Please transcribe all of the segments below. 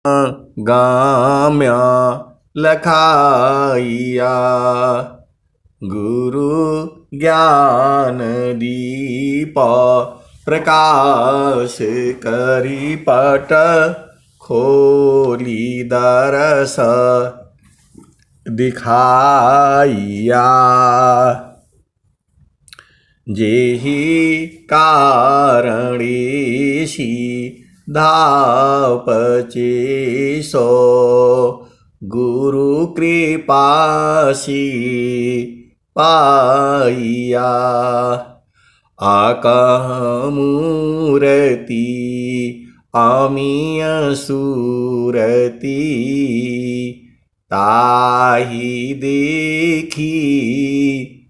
गाम्या लखाइया। गुरु ज्ञान दीप प्रकाश करी पट खोली दरस दिखाइया। जेहि कारणेशी धापचे सो गुरु कृपासी पाइया। आकमूर्ति अमीय सूरती ताहि देखी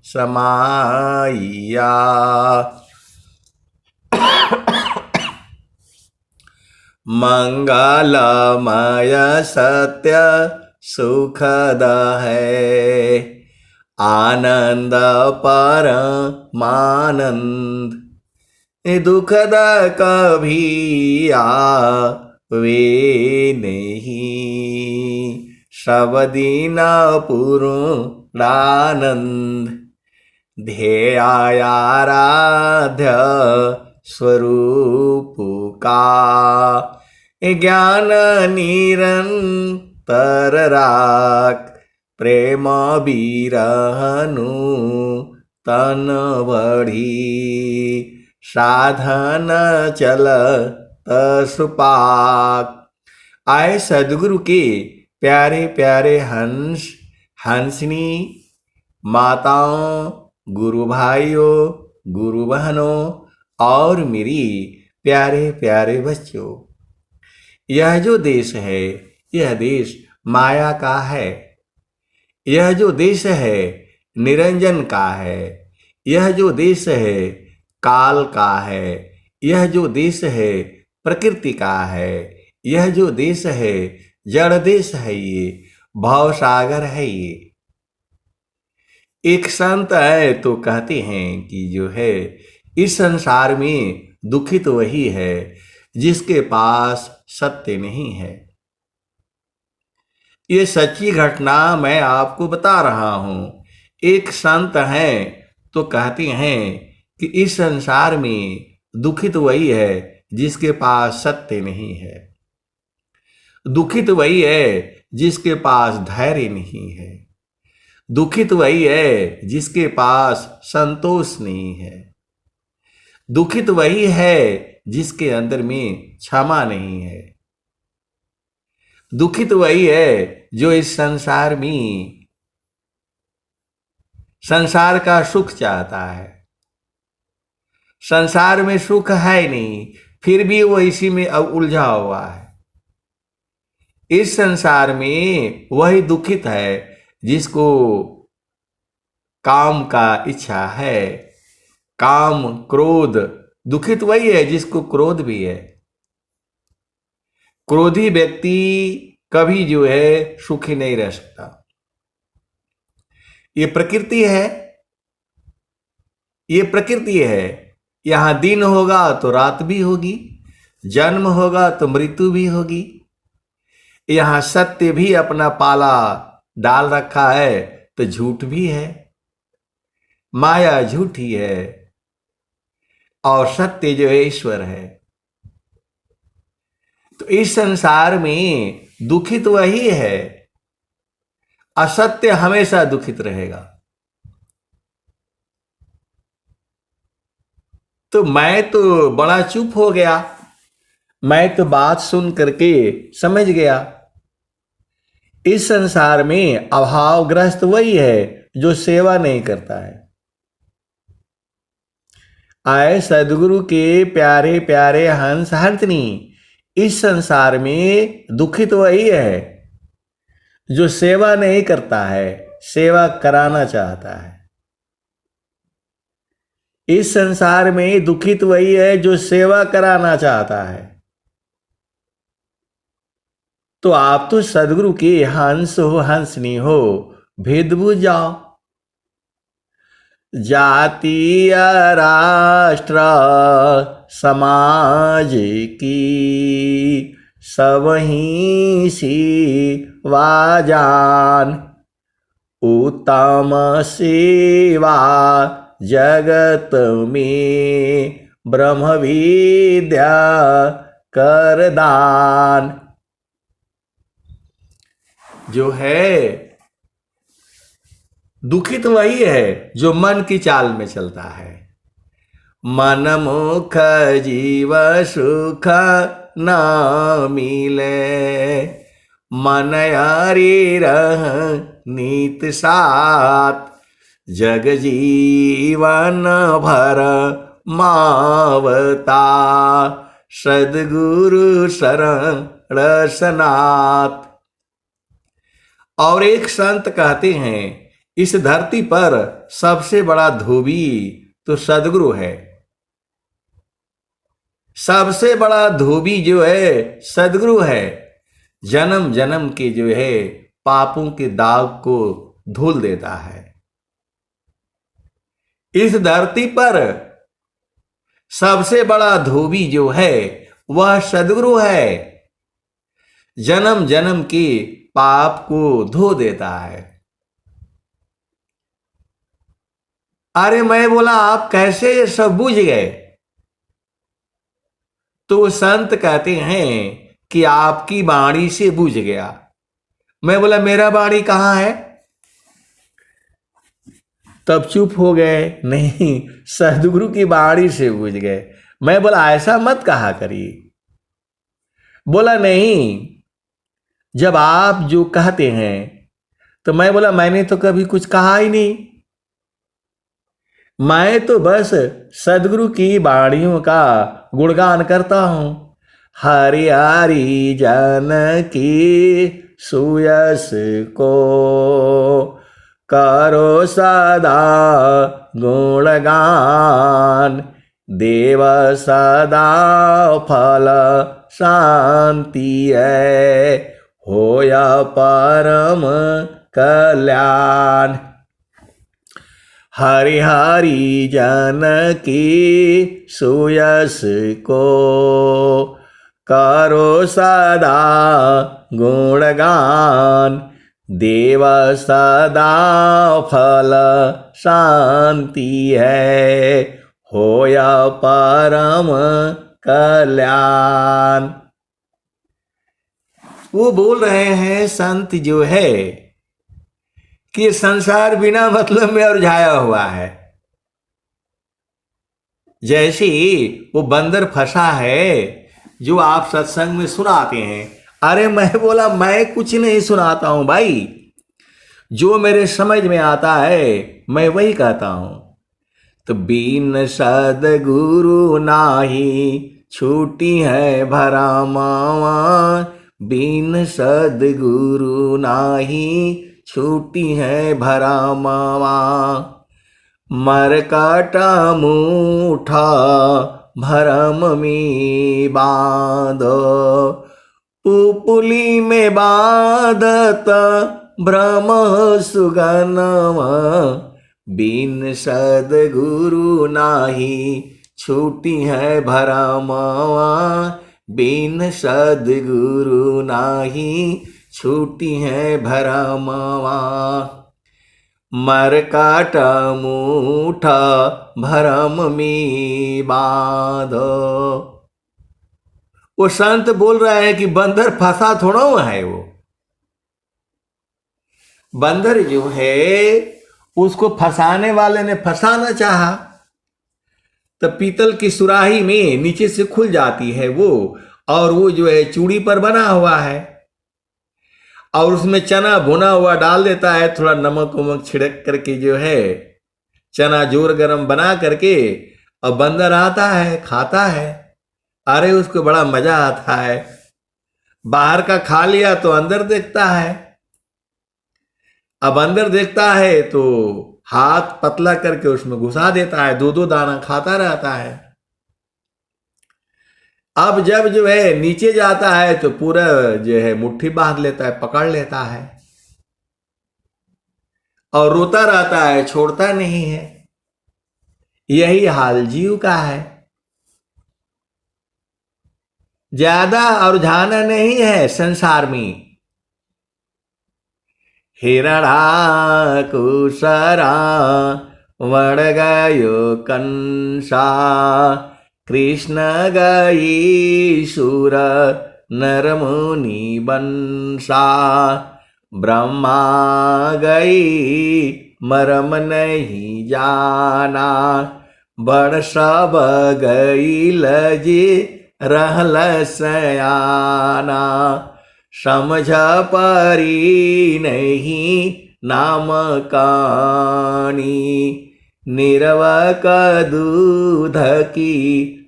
समाइया। मंगलमय सत्य सुखद है आनंद परमानंद। दुखद कभी आवे नहीं सब दिन पूर्णानंद। ध्येयाराध्य स्वरूप का ज्ञान निरंतर राख। प्रेम बिरहनु तन बढ़ी साधन चल सुपाक। आए सदगुरु के प्यारे प्यारे हंस हंसनी माताओं, गुरु भाइयों, गुरु बहनों और मेरी प्यारे प्यारे बच्चों, यह जो देश है यह देश माया का है। यह जो देश है निरंजन का है। यह जो देश है काल का है। यह जो देश है प्रकृति का है। यह जो देश है जड़ देश है। ये भव सागर है। ये एक संत है तो कहते हैं कि जो है इस संसार में दुखित वही है जिसके पास सत्य नहीं है। ये सच्ची घटना मैं आपको बता रहा हूं। एक संत है तो कहते हैं कि इस संसार में दुखित वही है जिसके पास सत्य नहीं है। दुखित वही है जिसके पास धैर्य नहीं है। दुखित वही है जिसके पास संतोष नहीं है। दुखित वही है जिसके अंदर में क्षमा नहीं है। दुखित वही है जो इस संसार में संसार का सुख चाहता है। संसार में सुख है नहीं फिर भी वो इसी में अब उलझा हुआ है। इस संसार में वही दुखित है जिसको काम का इच्छा है। काम क्रोध। दुखित वही है जिसको क्रोध भी है। क्रोधी व्यक्ति कभी जो है सुखी नहीं रह सकता। ये प्रकृति है। ये प्रकृति है। यहां दिन होगा तो रात भी होगी। जन्म होगा तो मृत्यु भी होगी। यहां सत्य भी अपना पाला डाल रखा है तो झूठ भी है। माया झूठी है और सत्य जो है ईश्वर है। तो इस संसार में दुखित वही है। असत्य हमेशा दुखित रहेगा। तो मैं तो बड़ा चुप हो गया। मैं तो बात सुन करके समझ गया। इस संसार में अभावग्रस्त वही है जो सेवा नहीं करता है। आए सदगुरु के प्यारे प्यारे हंस हंसनी, इस संसार में दुखित वही है जो सेवा नहीं करता है, सेवा कराना चाहता है। इस संसार में दुखित वही है जो सेवा कराना चाहता है। तो आप तो सदगुरु के हंस हो, हंसनी हो, भेद बुझ जाओ। जातीय राष्ट्र समाज की सबहि सेवा जान। उत्तम सेवा जगत में ब्रह्म विद्या कर दान। जो है दुखित वही है जो मन की चाल में चलता है। मन मुख जीव सुख न मिले, मन हरि रह नीत साथ। जग जीवन भर मावता, सद्गुरु शरण सनाथ। और एक संत कहते हैं, इस धरती पर सबसे बड़ा धोबी तो सद्गुरु है। सबसे बड़ा धोबी जो है सद्गुरु है। जन्म जन्म के जो है पापों के दाग को धुल देता है। इस धरती पर सबसे बड़ा धोबी जो है वह सद्गुरु है। जन्म जन्म के पाप को धो देता है। अरे मैं बोला आप कैसे ये सब बुझ गए? तो संत कहते हैं कि आपकी वाणी से बुझ गया। मैं बोला मेरा वाणी कहां है? तब चुप हो गए। नहीं, सद्गुरु की वाणी से बुझ गए। मैं बोला ऐसा मत कहा करिए। बोला नहीं, जब आप जो कहते हैं तो मैं बोला मैंने तो कभी कुछ कहा ही नहीं। मैं तो बस सद्गुरु की वाणियों का गुणगान करता हूं। हरि हरि जन की सुयस को करो सदा गुणगान। देव सदा फल शांति है, होया परम कल्याण। हरि हरि जन की सुयस को करो सदा गुणगान। देव सदा फल शांति है, होया परम कल्याण। वो बोल रहे हैं संत जो है कि संसार बिना मतलब में उलझाया हुआ है। जैसे वो बंदर फंसा है जो आप सत्संग में सुनाते हैं। अरे मैं बोला मैं कुछ नहीं सुनाता हूं भाई, जो मेरे समझ में आता है मैं वही कहता हूं। तो बिन सद्गुरु नाही छूटी है भरमावा। बिन सद्गुरु नाही छूटी है भरमावा। मरकाटा मूठा भरम में बांधो, पुपुली में बांधत भ्रम सुगनमा। बिन सद्गुरु नाही छूटी है भरमावा। बिन सद्गुरु नाही छूटी है भरमावा। मरकाट मूठा भरम में बांधो। वो संत बोल रहा है कि बंदर फंसा थोड़ा हुआ है। वो बंदर जो है उसको फंसाने वाले ने फंसाना चाहा, तो पीतल की सुराही में नीचे से खुल जाती है वो, और वो जो है चूड़ी पर बना हुआ है, और उसमें चना भुना हुआ डाल देता है। थोड़ा नमक वमक छिड़क करके जो है चना जोर गरम बना करके, और बंदर आता है खाता है। अरे उसको बड़ा मजा आता है। बाहर का खा लिया तो अंदर देखता है। अब अंदर देखता है तो हाथ पतला करके उसमें घुसा देता है, दो दो दाना खाता रहता है। अब जब जो है नीचे जाता है तो पूरा जो है मुट्ठी बांध लेता है, पकड़ लेता है, और रोता रहता है, छोड़ता नहीं है। यही हाल जीव का है। ज्यादा और जाना नहीं है संसार में। हिरणाकुशरा वण गयो कंसा, कृष्ण गई सुर नर मुनि बंसा, ब्रह्मा गई मरम नहीं जाना, बड़ सब गई लजी रहल सयाना, समझ परी नहीं नाम कहानी, निरवक दूध की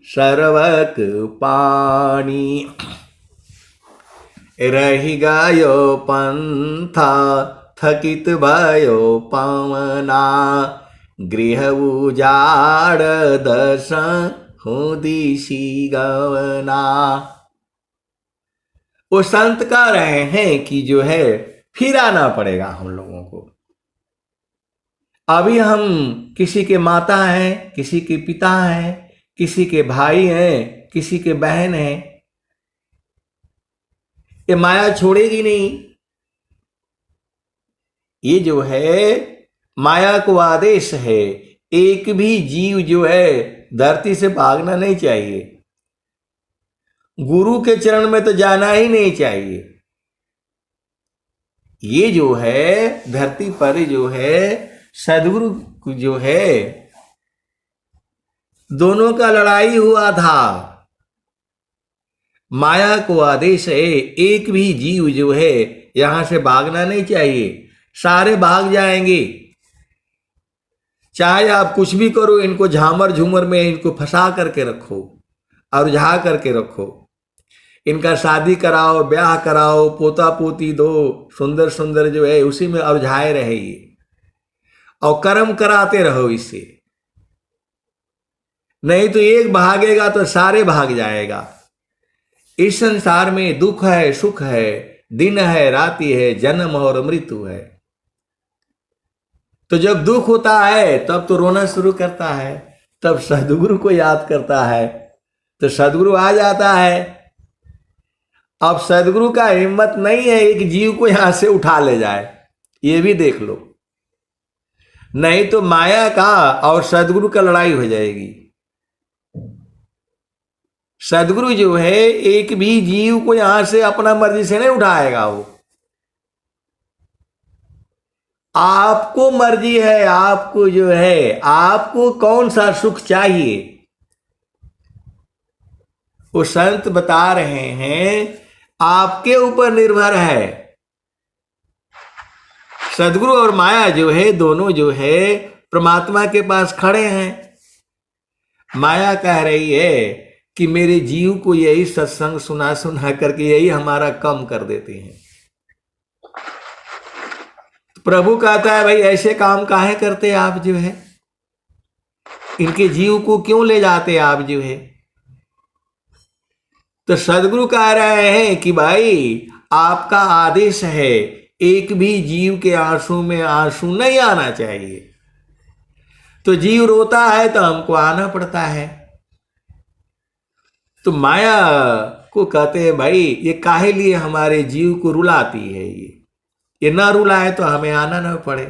सर्वक पानी, रही गयो पंथा थकित भयो पवना, गृह उजाड़ दस हूँ दिशी गवना। वो संत कह रहे हैं कि जो है फिर आना पड़ेगा हम लोगों को। अभी हम किसी के माता हैं, किसी के पिता हैं, किसी के भाई हैं, किसी के बहन हैं, ये माया छोड़ेगी नहीं। ये जो है माया को आदेश है, एक भी जीव जो है धरती से भागना नहीं चाहिए, गुरु के चरण में तो जाना ही नहीं चाहिए। ये जो है धरती पर जो है सदगुरु जो है दोनों का लड़ाई हुआ था। माया को आदेश है, एक भी जीव जो है यहां से भागना नहीं चाहिए, सारे भाग जाएंगे। चाहे आप कुछ भी करो, इनको झामर झूमर में इनको फंसा करके रखो और उलझा करके रखो, इनका शादी कराओ, ब्याह कराओ, पोता पोती दो, सुंदर सुंदर जो है उसी में उलझाए रहे और कर्म कराते रहो इससे। नहीं तो एक भागेगा तो सारे भाग जाएगा। इस संसार में दुख है, सुख है, दिन है, राति है, जन्म और मृत्यु है। तो जब दुख होता है तब तो रोना शुरू करता है, तब सदगुरु को याद करता है तो सदगुरु आ जाता है। अब सदगुरु का हिम्मत नहीं है एक जीव को यहां से उठा ले जाए, ये भी देख लो, नहीं तो माया का और सदगुरु का लड़ाई हो जाएगी। सदगुरु जो है एक भी जीव को यहां से अपना मर्जी से नहीं उठाएगा। वो आपको मर्जी है, आपको जो है आपको कौन सा सुख चाहिए वो संत बता रहे हैं, आपके ऊपर निर्भर है। सदगुरु और माया जो है दोनों जो है परमात्मा के पास खड़े हैं। माया कह रही है कि मेरे जीव को यही सत्संग सुना सुना करके यही हमारा कम कर देते हैं। प्रभु कहता है भाई ऐसे काम काहे करते आप जो है, इनके जीव को क्यों ले जाते आप जो है। तो सदगुरु कह रहे हैं कि भाई आपका आदेश है, एक भी जीव के आंसू में आंसू नहीं आना चाहिए। तो जीव रोता है तो हमको आना पड़ता है। तो माया को कहते हैं भाई ये काहे लिए हमारे जीव को रुलाती है, ये ना रुलाए तो हमें आना ना पड़े।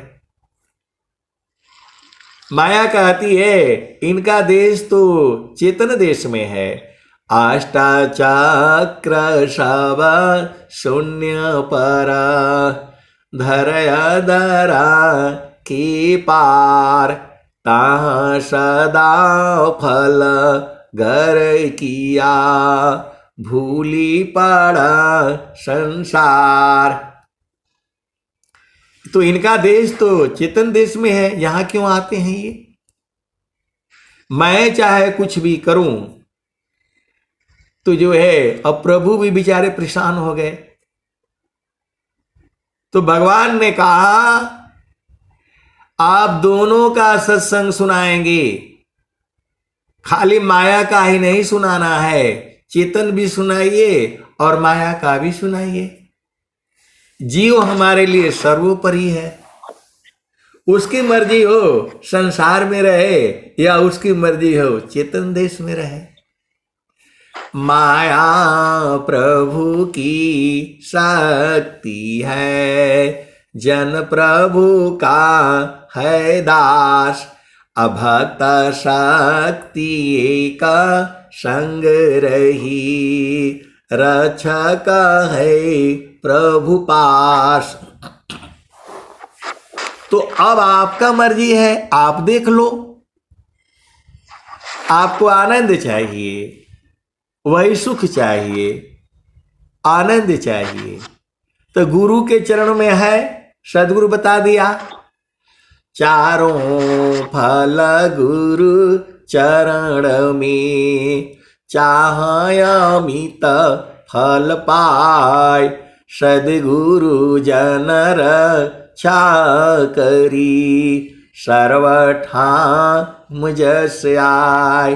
माया कहती है इनका देश तो चेतन देश में है, अष्टाचक्र शव शून्य परा, धरया धरा की पार, ताह सदा फल घर किया, भूली पड़ा संसार। तो इनका देश तो चेतन देश में है, यहां क्यों आते हैं ये। मैं चाहे कुछ भी करूं तो जो है अब प्रभु भी बेचारे परेशान हो गए। तो भगवान ने कहा आप दोनों का सत्संग सुनाएंगे, खाली माया का ही नहीं सुनाना है, चेतन भी सुनाइए और माया का भी सुनाइए। जीव हमारे लिए सर्वोपरि है, उसकी मर्जी हो संसार में रहे या उसकी मर्जी हो चेतन देश में रहे। माया प्रभु की शक्ति है, जन प्रभु का है दास, अभक्त शक्ति एक संग रही, रक्षक है प्रभु पास। तो अब आपका मर्जी है, आप देख लो। आपको आनंद चाहिए, वही सुख चाहिए, आनंद चाहिए, तो गुरु के चरण में है। सदगुरु बता दिया, चारों फल गुरु चरण में, चाहे अमित फल पाय, सदगुरु जन रक्षा करी, सर्वठाम जस आय।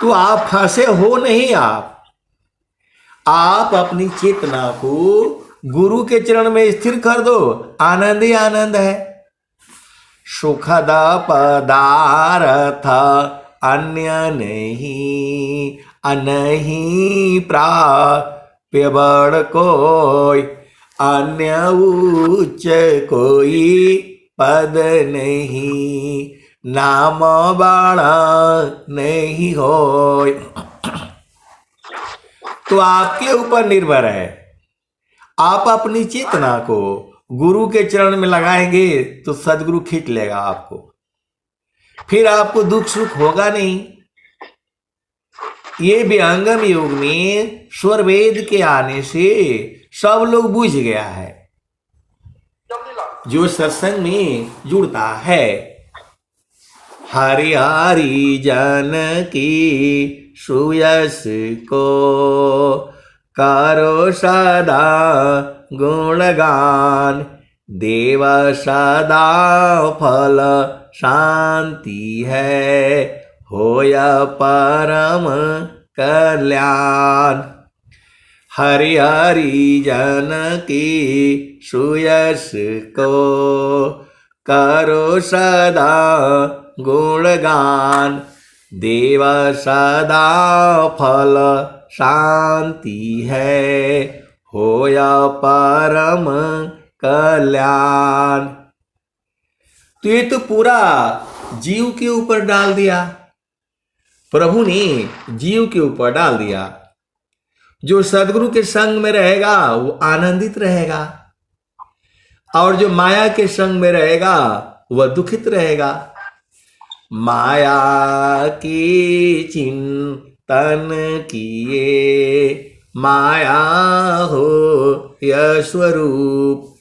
तो आप फंसे हो नहीं, आप अपनी चेतना को गुरु के चरण में स्थिर कर दो, आनंद ही आनंद है। सुखद पदार्थ अन्य नहीं, अनहीं प्राप्य बड़ कोई, अन्य उच्च कोई पद नहीं, नाम बड़ा नहीं होय। तो आपके ऊपर निर्भर है, आप अपनी चेतना को गुरु के चरण में लगाएंगे तो सदगुरु खींच लेगा आपको, फिर आपको दुख सुख होगा नहीं। ये विहंगम युग में स्वर वेद के आने से सब लोग बुझ गया है। जो सत्संग में जुड़ता है, हरि हरि जन की सुयस को करो सदा गुणगान, देव सदा फल शांति है, होया परम कल्याण। हरि हरि जन की सुयस को करो सदा गुणगान, देव सदा फल शांति है, होया परम कल्याण। तो ये तो पूरा जीव के ऊपर डाल दिया, प्रभु ने जीव के ऊपर डाल दिया। जो सदगुरु के संग में रहेगा वो आनंदित रहेगा, और जो माया के संग में रहेगा वह दुखित रहेगा। माया की चिंतन किए, माया हो यह स्वरूप,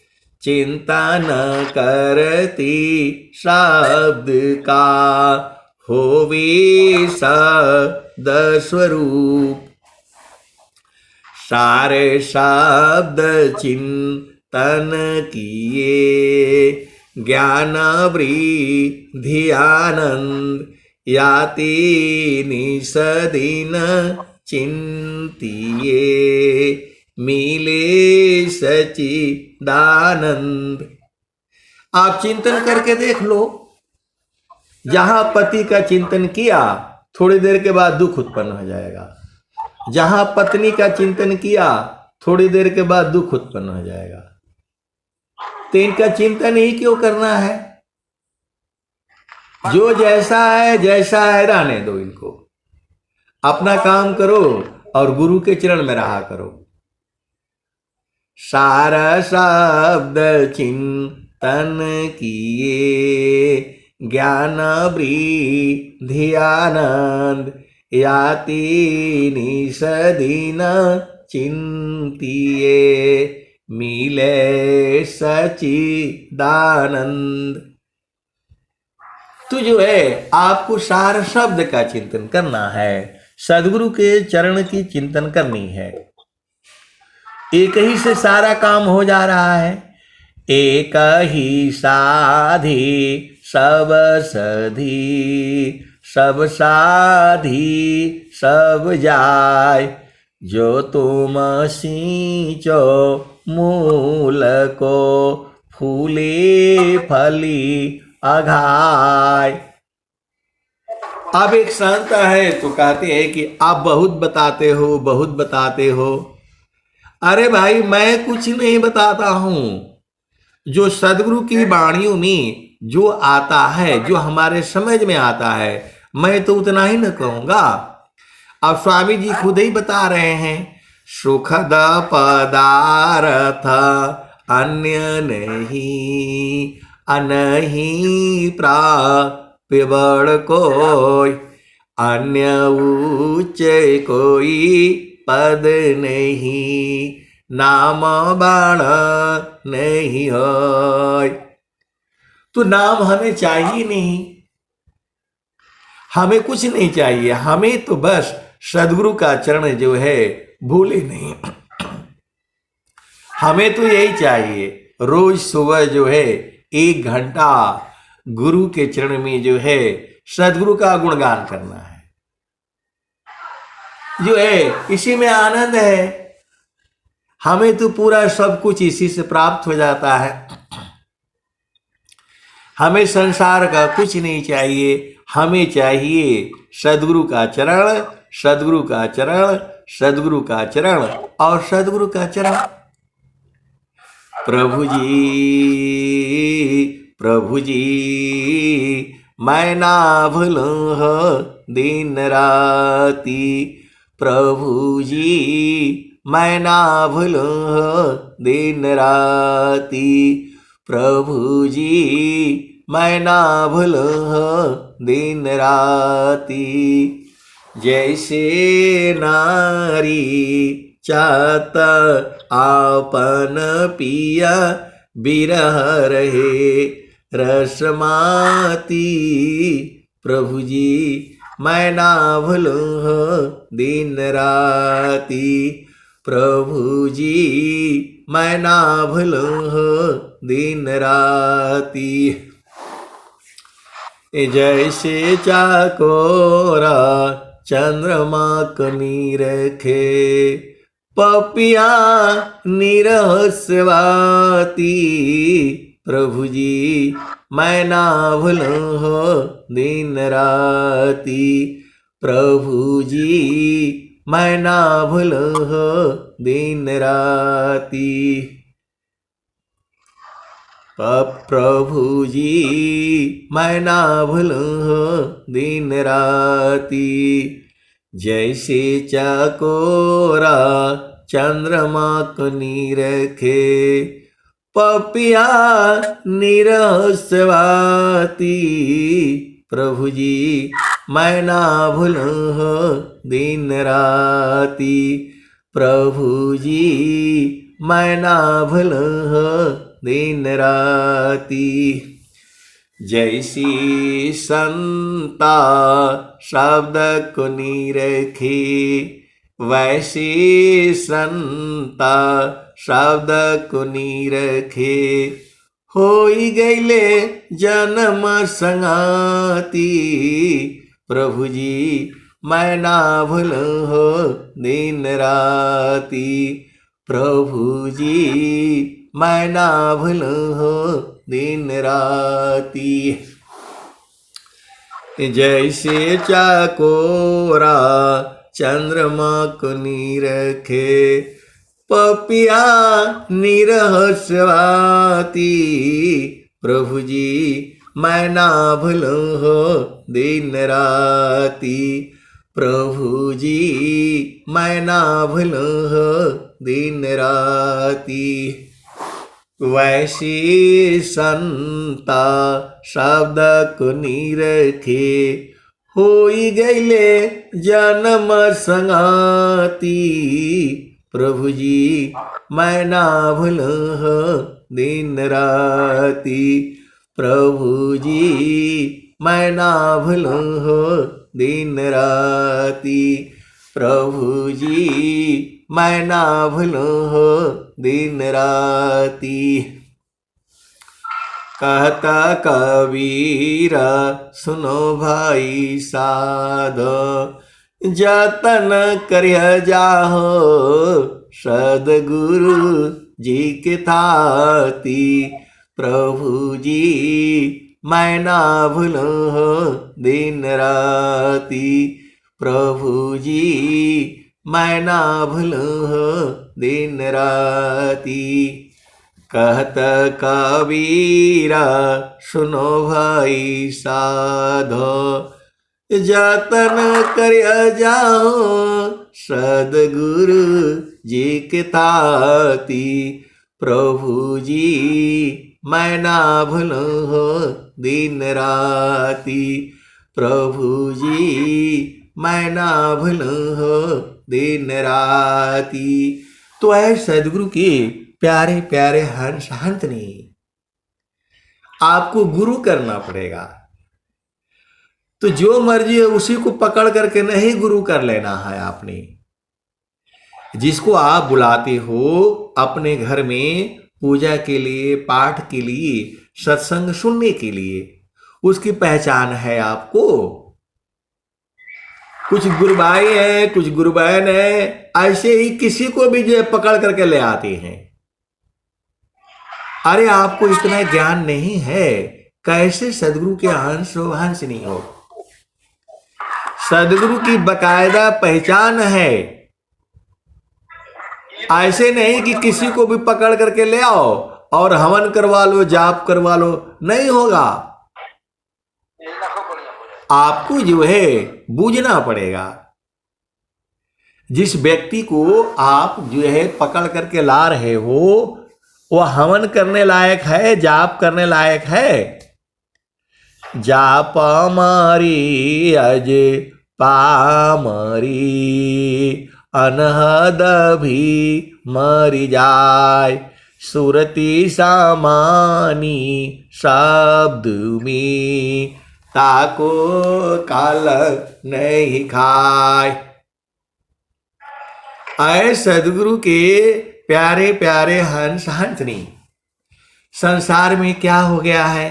चिंता न करती शब्द का, होवे शब्द स्वरूप। सारे शब्द चिंतन किए, ज्ञान वृद्धि आनंद, याति निसदीन चिंतिए, मिले सच्चिदानंद। आप चिंतन करके देख लो, जहां पति का चिंतन किया थोड़ी देर के बाद दुख उत्पन्न हो जाएगा, जहां पत्नी का चिंतन किया थोड़ी देर के बाद दुख उत्पन्न हो जाएगा। तो इनका चिंतन ही क्यों करना है? जो जैसा है रहने दो इनको, अपना काम करो और गुरु के चरण में रहा करो। सारा शब्द चिंतन किए, ज्ञान वृद्धि आनंद, याति निसदीन चिंतिए, मिले सच्चिदानंद। तो जो है आपको सार शब्द का चिंतन करना है, सदगुरु के चरण की चिंतन करनी है। एक ही से सारा काम हो जा रहा है, एक ही साधी सब सधी, सब साधी सब जाय, जो तुम सींचो मूल को, फूले फली अघाय। अब एक संत है तो कहते हैं कि आप बहुत बताते हो, बहुत बताते हो। अरे भाई, मैं कुछ नहीं बताता हूं। जो सदगुरु की वाणियों में जो आता है, जो हमारे समझ में आता है, मैं तो उतना ही न कहूंगा। अब स्वामी जी खुद ही बता रहे हैं, सुखद पदार्थ अन्य नहीं, अनही प्राप्य बड़ कोई, अन्य उच्च कोई पद नहीं, नाम बाण नहीं होय। तो नाम हमें चाहिए नहीं, हमें कुछ नहीं चाहिए, हमें तो बस सदगुरु का चरण जो है भूले नहीं। हमें तो यही चाहिए, रोज सुबह जो है 1 घंटा गुरु के चरण में जो है सदगुरु का गुणगान करना है। जो है इसी में आनंद है। हमें तो पूरा सब कुछ इसी से प्राप्त हो जाता है। हमें संसार का कुछ नहीं चाहिए, हमें चाहिए सदगुरु का चरण, सदगुरु का चरण, सदगुरु का चरण और सदगुरु का चरण। प्रभु जी, प्रभु जी, मैं ना भूलूं हो दिन राती, प्रभु जी, मैं ना भूलूं हो दिन राती, प्रभु जी, मैं ना भूलूं हो दिन राती। जैसे नारी चाहत आपन पिया, बिरह रहे रसमाती, प्रभु जी, मैं ना भूलूं हो दिन राती, प्रभु जी, मैं ना भूलूं हो दिन राती। जैसे चाकोरा चंद्रमा को निरखे, पपिया निरहस्वाती, प्रभु जी, मैं ना भूलूं हो दिन राती, प्रभु जी, मैं ना भूलूं हो दिन राती। प्रभु जी, मैं ना भूलूं हो दिन राती। जैसे चकोरा चंद्रमा को निरखे, पपिया निरस्वाती, प्रभु जी, मैं ना भूलूं हो दिन राती, प्रभु जी, मैं ना भूलूं हो दिन राती। जैसी संता शब्द को निरखे, वैसी संता शब्द को निरखे, होई गईले जन्म संगाती, प्रभु जी, मैं ना भूलूं हो दिन राती, प्रभु जी, मैं ना भूलूं हो दिन राती। जैसे चकोरा चंद्रमा को निरखे, पपिया निरहस्वाती, प्रभु जी, मैं ना भूलूं हो दिन राती, प्रभु जी, मैं ना भूलूं हो दिन राती। वैसी संता शब्द को निरखे, होई गईले जन्म संगाती, प्रभु जी, मैं ना भूलूं हो दिन राती, प्रभु जी, मैं ना भूलूं हो दिन राती, प्रभु जी, मैं ना भूलूं हो दिन राती। कहता कबीर सुनो भाई साधो, जतन करिय जाहो सदगुरु जी के थाती, प्रभु जी, मैं ना भूलूं हो दिन राती। प्रभु जी मैं ना भूलूं हो दिन राती। कहत कबीरा सुनो भाई साधो, जतन कर जाओ सदगुरु जी के ताती। प्रभु जी मैं ना भूलूं हो दिन राती। प्रभु जी मैं ना भूलूं हो दिन राती। तो है सदगुरु के प्यारे प्यारे हंस हंसनी, आपको गुरु करना पड़ेगा। तो जो मर्जी है उसी को पकड़ करके नहीं गुरु कर लेना है आपने। जिसको आप बुलाते हो अपने घर में पूजा के लिए, पाठ के लिए, सत्संग सुनने के लिए, उसकी पहचान है आपको। कुछ गुरुभाई है, कुछ गुरुबहन है, ऐसे ही किसी को भी जो पकड़ करके ले आते हैं। अरे आपको इतना ज्ञान नहीं है, कैसे सदगुरु के हंस हो हंस नहीं हो। सदगुरु की बकायदा पहचान है। ऐसे नहीं कि किसी को भी पकड़ करके ले आओ और हवन करवा लो, जाप करवा लो, नहीं होगा। आपको जो है बूझना पड़ेगा। जिस व्यक्ति को आप जो है पकड़ करके ला रहे हो वो हवन करने लायक है, जाप करने लायक है। जाप मारी अज पामरी, अनहद भी मरी जाय। सुरती सामानी शब्द में, ताको काल नहीं खाय। आए सदगुरु के प्यारे प्यारे हंस हंसनी, संसार में क्या हो गया है।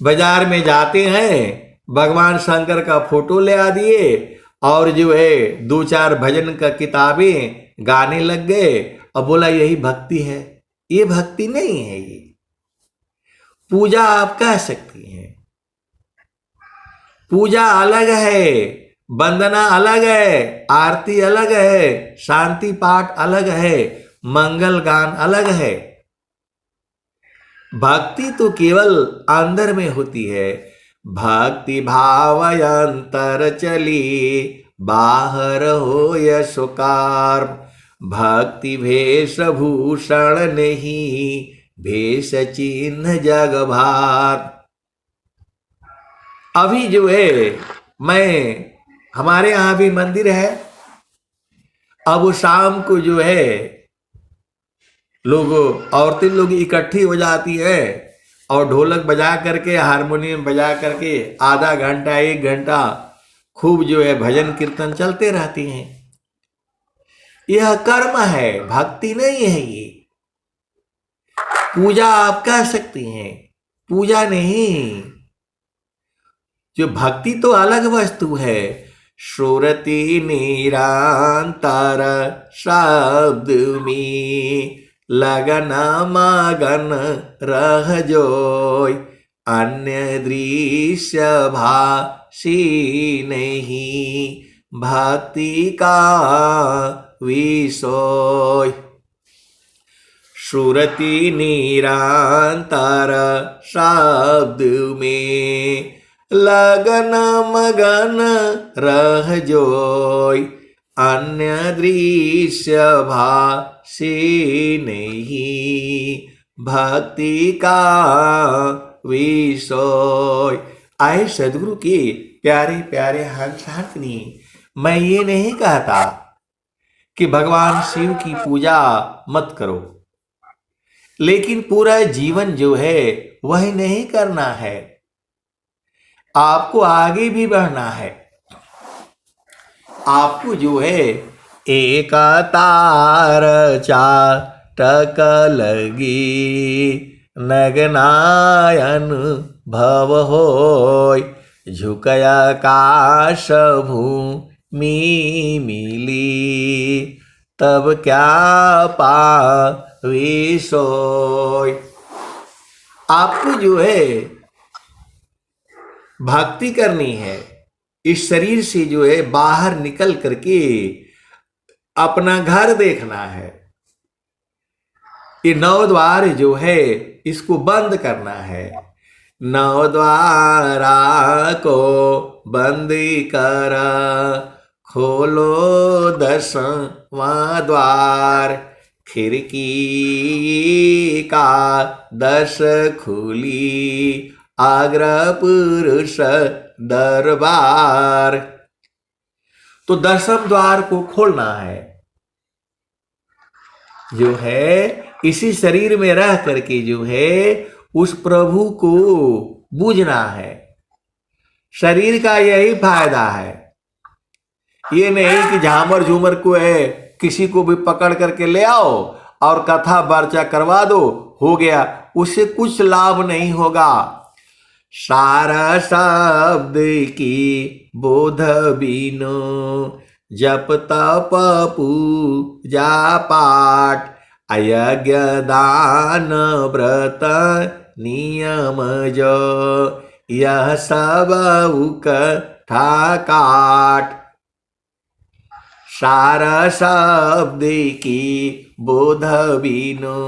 बाजार में जाते हैं, भगवान शंकर का फोटो ले आ दिए और जो है दो चार भजन का किताबें गाने लग गए और बोला यही भक्ति है। ये भक्ति नहीं है। ये पूजा आप कह सकती हैं। पूजा अलग है, वंदना अलग है, आरती अलग है, शांति पाठ अलग है, मंगल गान अलग है। भक्ति तो केवल अंदर में होती है। भक्ति भाव अंतर चली, बाहर हो यशोकार। भक्ति भेष भूषण नहीं, भेष चिन्ह जग भार। अभी जो है मैं, हमारे यहां भी मंदिर है। अब शाम को जो है लोग, औरतें लोग इकट्ठी हो जाती है और ढोलक बजा करके, हारमोनियम बजा करके आधा घंटा एक घंटा खूब जो है भजन कीर्तन चलते रहती हैं। यह कर्म है, भक्ति नहीं है। ये पूजा आप कह सकती हैं, पूजा नहीं। जो भक्ति तो अलग वस्तु है। सुरति निरंतर शब्द में, लगन मगन रह जोय। अन्य दृश्य भाषी नहीं, भक्ति का विषय। सुरति निरंतर शब्द में, लगन मगन रह जोय। अन्य दृश्य भाषी नहीं, भक्ति का विषय। आए सदगुरु के प्यारे प्यारे हंस हंसनी, मैं ये नहीं कहता कि भगवान शिव की पूजा मत करो, लेकिन पूरा जीवन जो है वही नहीं करना है। आपको आगे भी बढ़ना है। आपको जो है एक तार चाटक लगी, नगनायन भव होय। झुकया काश भूमि मिली, तब क्या पावे सोय। आपको जो है भक्ति करनी है, इस शरीर से जो है बाहर निकल करके अपना घर देखना है। ये नौ द्वार जो है इसको बंद करना है। नौ द्वारा को बंद कर, खोलो 10वां द्वार। खिड़की का 10 खुली, आग्रह पुरुष दरबार। तो 10वें द्वार को खोलना है, जो है इसी शरीर में रह करके जो है उस प्रभु को बूझना है। शरीर का यही फायदा है, ये नहीं कि झामर झूमर को है किसी को भी पकड़ करके ले आओ और कथा वार्ता करवा दो, हो गया, उससे कुछ लाभ नहीं होगा। सारा शब्द की बोध बिनो, जप तप पूजा पाठ, अयज्ञ दान व्रत नियम जो, यह सब उकठा काट। सारा शब्द की बोध बिनो,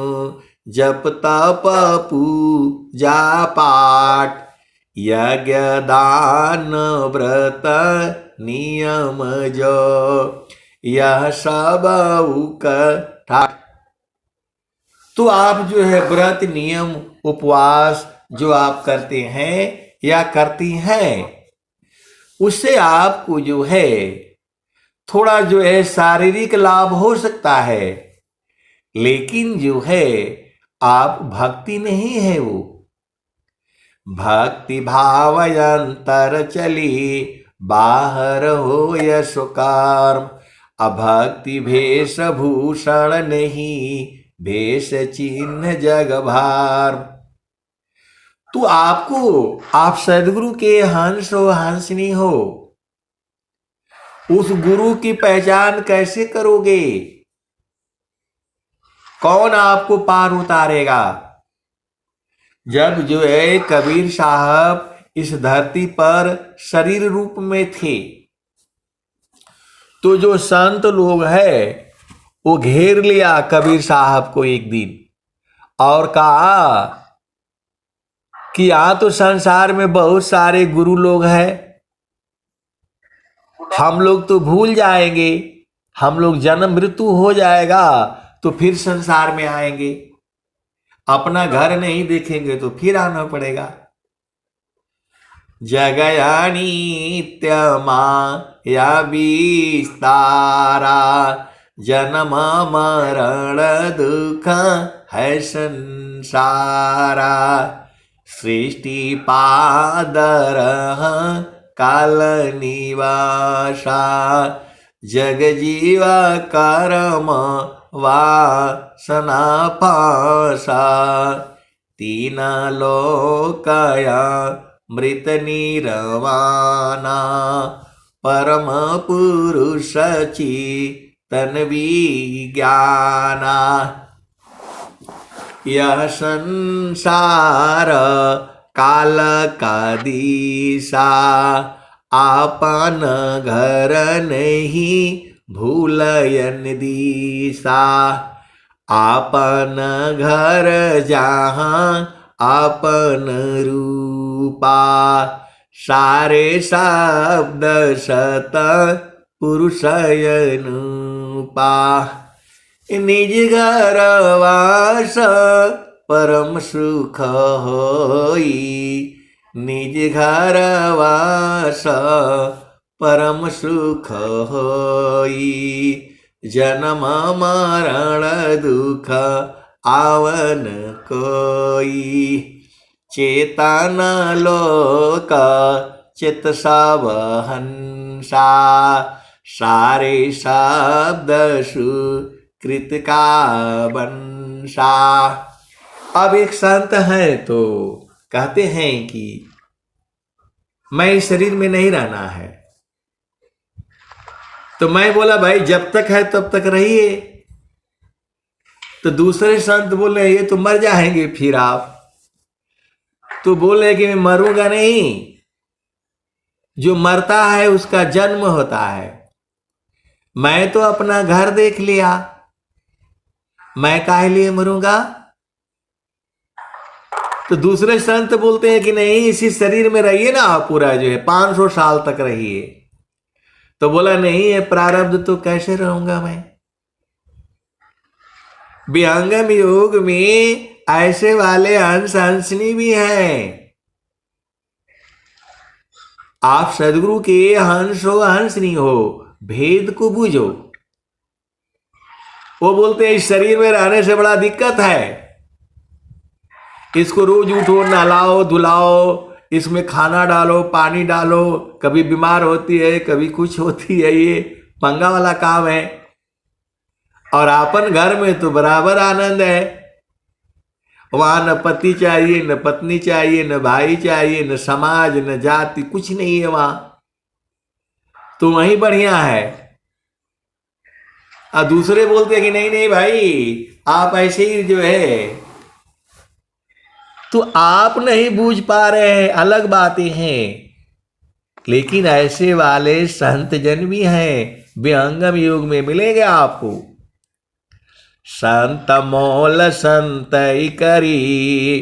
जप तप पूजा पाठ, यज्ञ दान व्रत नियम जो, यह सब उकठा। तो आप जो है व्रत नियम उपवास जो आप करते हैं या करती हैं, उससे आपको जो है थोड़ा जो है शारीरिक लाभ हो सकता है, लेकिन जो है आप भक्ति नहीं है वो। भक्ति भाव अंतर चली, बाहर हो यश कर्म, अभक्ति भेष भूषण नहीं, भेष चिन्ह जग भार। तो आपको, आप सदगुरु के हंस हो हंसनी हो, उस गुरु की पहचान कैसे करोगे? कौन आपको पार उतारेगा? जब जो है कबीर साहब इस धरती पर शरीर रूप में थे, तो जो संत लोग हैं वो घेर लिया कबीर साहब को एक दिन और कहा कि यहाँ तो संसार में बहुत सारे गुरु लोग हैं, हम लोग तो भूल जाएंगे, हम लोग जन्म मृत्यु हो जाएगा तो फिर संसार में आएंगे, अपना घर नहीं देखेंगे तो फिर आना पड़ेगा। जगया नित्य माया विस्तारा, जन्म मरण दुख है संसारा, सृष्टि पादर काल निवासा, जग जीव कर्म वासना पासा, तीन लोकया मृत निर्वाणा, परम पुरुष चितन विज्ञाना, यह संसार काल का दिशा, आपन घर नहीं भूलयन दिशा, आपन घर जहाँ आपन रूपा, सारे शब्द सत पुरुषयनुपा, निज घर वास परम सुख होई, निज घर वास परम सुख होई, जन्म मरण दुख आवन कोई, चेतन लोक चित सब हंसा, सारे शब्द सुकृत का वंशा। अब एक संत है तो कहते हैं कि मैं इस शरीर में नहीं रहना है, तो मैं बोला भाई जब तक है तब तक रहिए। तो दूसरे संत बोले ये तो मर जाएंगे फिर आप, तो बोले कि मैं मरूंगा नहीं, जो मरता है उसका जन्म होता है। मैं तो अपना घर देख लिया, मैं काहे लिए मरूंगा? तो दूसरे संत बोलते हैं कि नहीं, इसी शरीर में रहिए ना आप, पूरा जो है 500 साल तक रहिए। तो बोला नहीं, ये प्रारब्ध तो कैसे रहूंगा मैं। विहंगम योग में ऐसे वाले हंस हंसनी भी हैं। आप सदगुरु के हंस हो हंसनी हो, भेद को बूझो। वो बोलते हैं इस शरीर में रहने से बड़ा दिक्कत है, इसको रोज उठो, नहलाओ धुलाओ, इसमें खाना डालो, पानी डालो, कभी बीमार होती है, कभी कुछ होती है, ये पंगा वाला काम है। और अपन घर में तो बराबर आनंद है। वहां न पति चाहिए, न पत्नी चाहिए, न भाई चाहिए, न समाज, न जाति, कुछ नहीं है वहां। तो वही बढ़िया है। और दूसरे बोलते हैं कि नहीं नहीं भाई, आप ऐसे ही जो है, तो आप नहीं बूझ पा रहे हैं, अलग बातें हैं। लेकिन ऐसे वाले संत जन भी हैं, विहंगम योग में मिलेंगे आपको। संत मोल संत करी,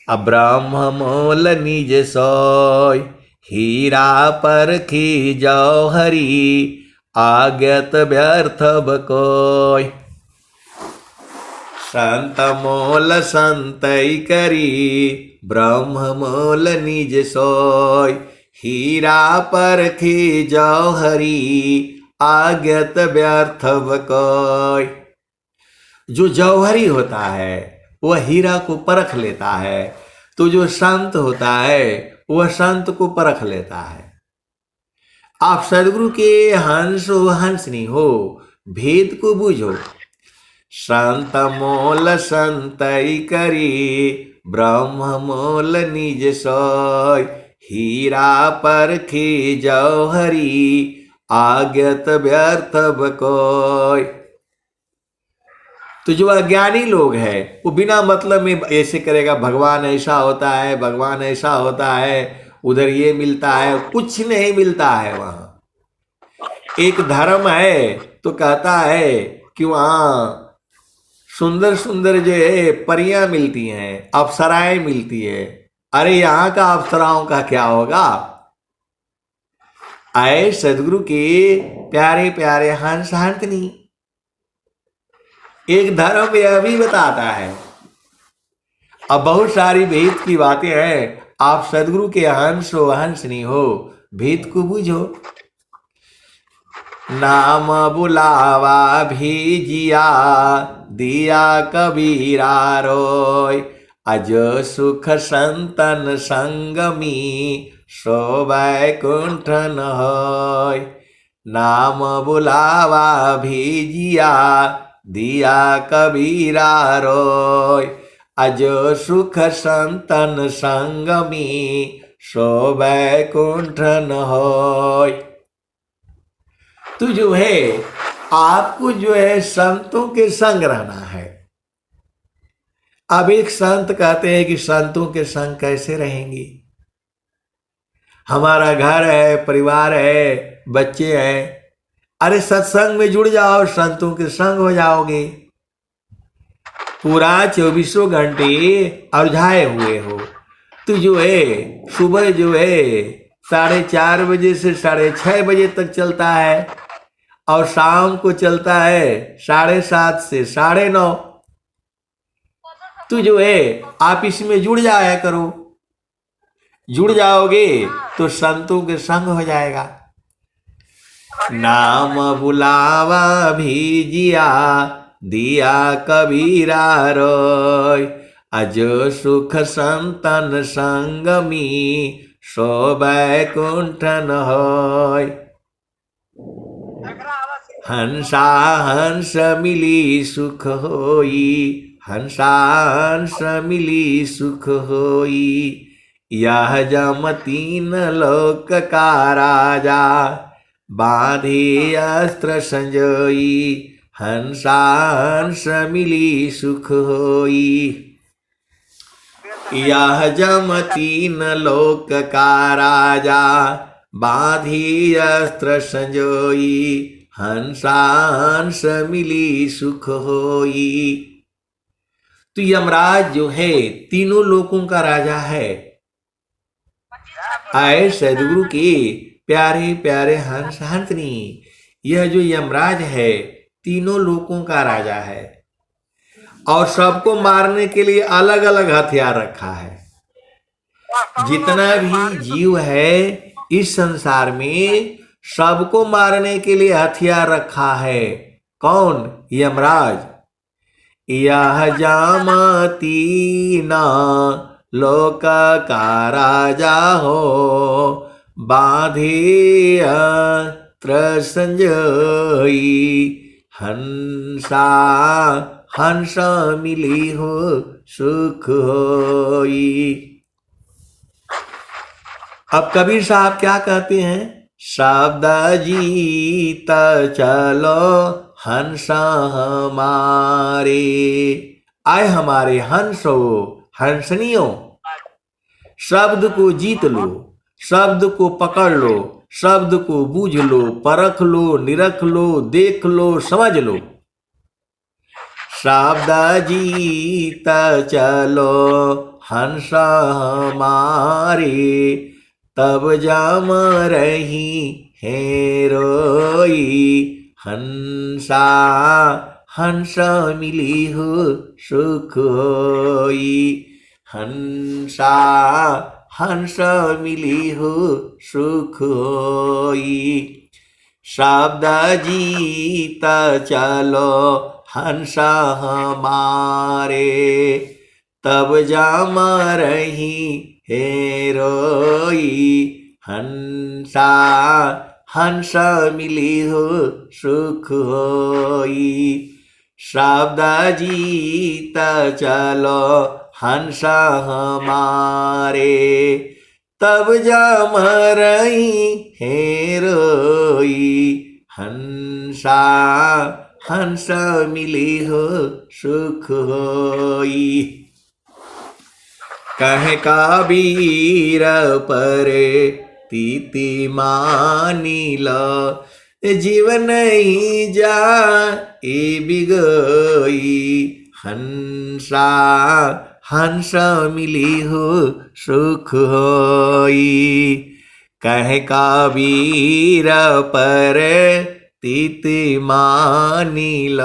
अब्रह्म मोल निज सोय, हीरा परखी जौहरी, आज्ञत व्यर्थ बकोय। संत मोल संत करी, ब्रह्म मोल निज सोय, हीरा परखी जौहरी, आज्ञत व्यर्थ बकोय। जो जौहरी होता है वह हीरा को परख लेता है, तो जो संत होता है वह संत को परख लेता है। आप सदगुरु के हंस हो हंसनी हो, भेद को बूझो। संत मोल संत करी, ब्रह्म मोल निज सोय, हीरा परखी जौहरी, आज्ञत व्यर्थ बकोय। तो जो अज्ञानी लोग हैं वो बिना मतलब में ऐसे करेगा, भगवान ऐसा होता है, भगवान ऐसा होता है, उधर ये मिलता है, कुछ नहीं मिलता है वहां। एक धर्म है तो कहता है कि वहां सुंदर सुंदर जो है परियां मिलती हैं, अप्सराएं मिलती है। अरे यहाँ का अप्सराओं का क्या होगा? आए सदगुरु के प्यारे प्यारे हंस हंसनी। एक धर्म यह भी बताता है। अब बहुत सारी भेद की बातें हैं। आप सदगुरु के हंस हो हंसनी हो, भेद को बूझो। नाम बुलावा भेजिया, दिया कबीरा रोय, अज सुख संतन संगमी, सो वैकुंठ न होय। नाम बुलावा भेजिया, दिया कबीरा रोय, अज सुख संतन संगमी, सो वैकुंठ न होय। तो जो है आपको जो है संतों के संग रहना है। अब एक संत कहते हैं कि संतों के संग कैसे रहेंगे? हमारा घर है, परिवार है, बच्चे हैं। अरे सत्संग में जुड़ जाओ, संतों के संग हो जाओगे। पूरा 24 घंटे उलझाए हुए हो। तो जो है सुबह जो है 4:30 बजे से 6:30 बजे तक चलता है, और शाम को चलता है 7:30 से 9:30। तो जो है आप इसमें जुड़ जाया करो। जुड़ जाओगे तो संतों के संग हो जाएगा। नाम बुलावा भेजिया, दिया कबीरा रोय, अज सुख संतन संगमी, सो वैकुंठ न होय। हंसा हंस मिली सुख होई, हंसा हंस मिली सुख होई, यह जम 3 लोक का राजा, बांधे अस्त्र संजोई, हंसा हंस मिली सुख होई। यह जम तीन लोक का राजा, बांधी अस्त्र संजोई, हंसांस मिली सुख होई। तो यमराज जो है तीनों लोकों का राजा है। आए सदगुरु के प्यारे प्यारे हंस हंसनी, यह जो यमराज है तीनों लोकों का राजा है और सबको मारने के लिए अलग अलग हथियार रखा है। जितना भी जीव है इस संसार में सबको मारने के लिए हथियार रखा है। कौन? यमराज। यह जामतीना लोक का राजा हो, बांधे अस्त्र संजोई, हंसा हंस मिली हो सुख होई। अब कबीर साहब क्या कहते हैं? शब्द जीत चलो हंस हमारे। आए हमारे हंसो हंसनियों, शब्द को जीत लो, शब्द को पकड़ लो, शब्द को बूझ लो, परख लो, निरख लो, देख लो, समझ लो। शब्द जीत चलो हंस हमारे, तब जाम रही है रोई, हंसा हंस मिली हो सुख होई, हंसा हंस मिली हो सुख होई। शब्द जीत चलो हंस हमारे, तब जाम रही है रोई, हंसा हंस मिली हो सुख होई। शब्द जीत चलो हंस हमारे, तब जाम रही है रोई, हंसा हंस मिली हो सुख होई। कहे कबीर परे तीति मानिल, जीवन ही जा बिगोई, हंसा हंस मिली हो सुख होई। कहे कबीर परे तीति मानिल,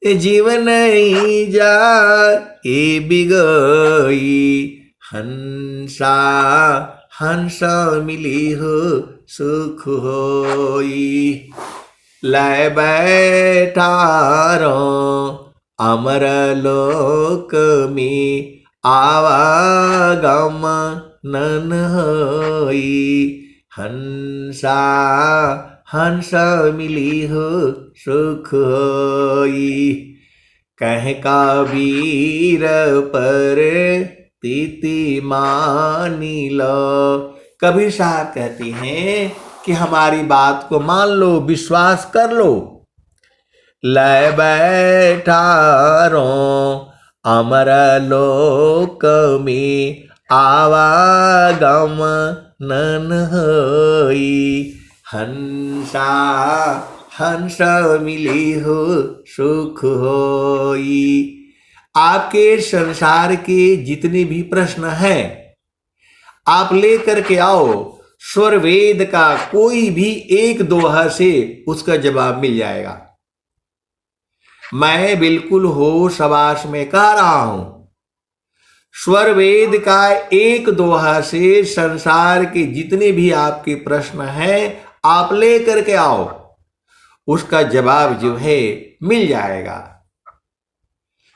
जीवन ही जा बिगोई, हंसा हंस मिली हो सुख होई। लय बैठारो अमर लोक में, आवागम नन होई, हंसा हंस मिली हो सुख होई। कहे कबीर पर तीति मानिल। कबीर साहब कहते हैं कि हमारी बात को मान लो, विश्वास कर लो। लय बैठारो अमर लोक में, आवागम नन होई, हंसा हंस मिली हो सुख होई। आपके संसार के जितने भी प्रश्न हैं आप लेकर के आओ, स्वर वेद का कोई भी एक दोहा से उसका जवाब मिल जाएगा। मैं बिल्कुल होश हवास में कह रहा हूं, स्वर वेद का एक दोहा से संसार के जितने भी आपके प्रश्न हैं आप लेकर के आओ, उसका जवाब जो है मिल जाएगा।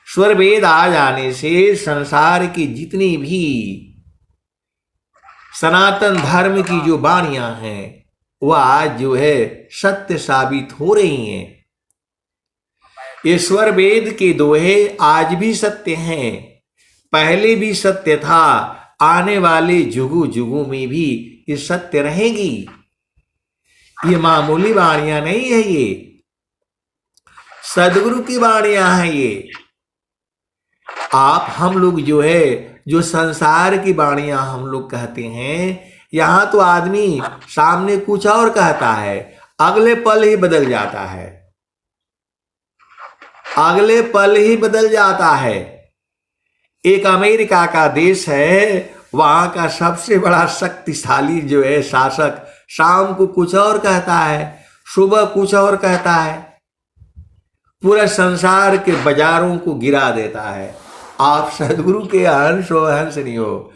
स्वर वेद आ जाने से संसार की जितनी भी सनातन धर्म की जो वाणियां हैं वह आज जो है सत्य साबित हो रही हैं। ये स्वर वेद के दोहे आज भी सत्य हैं, पहले भी सत्य था, आने वाले युगों युगों में भी ये सत्य रहेगी। ये मामूली वाणियां नहीं है, ये सदगुरु की वाणियां हैं। ये आप हम लोग जो है जो संसार की वाणियां हम लोग कहते हैं, यहां तो आदमी सामने कुछ और कहता है, अगले पल ही बदल जाता है, अगले पल ही बदल जाता है। एक अमेरिका का देश है, वहां का सबसे बड़ा शक्तिशाली जो है शासक शाम को कुछ और कहता है, सुबह कुछ और कहता है, पूरा संसार के बाजारों को गिरा देता है। आप सदगुरु के अंश हो, हंस नहीं हो।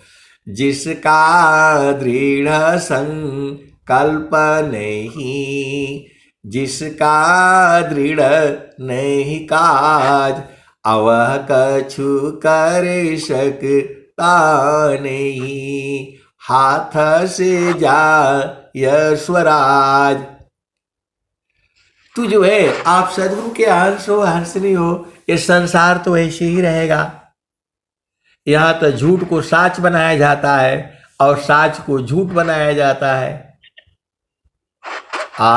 जिसका दृढ़ संकल्प नहीं, जिसका दृढ़ नहीं काज, अवह कछु कर सकता नहीं, हाथ से जाय स्वराज। तू जो है, आप सदगुरु के अंश हो, हंस नहीं हो। ये संसार तो ऐसे ही रहेगा। यहां तो झूठ को साच बनाया जाता है और साच को झूठ बनाया जाता है।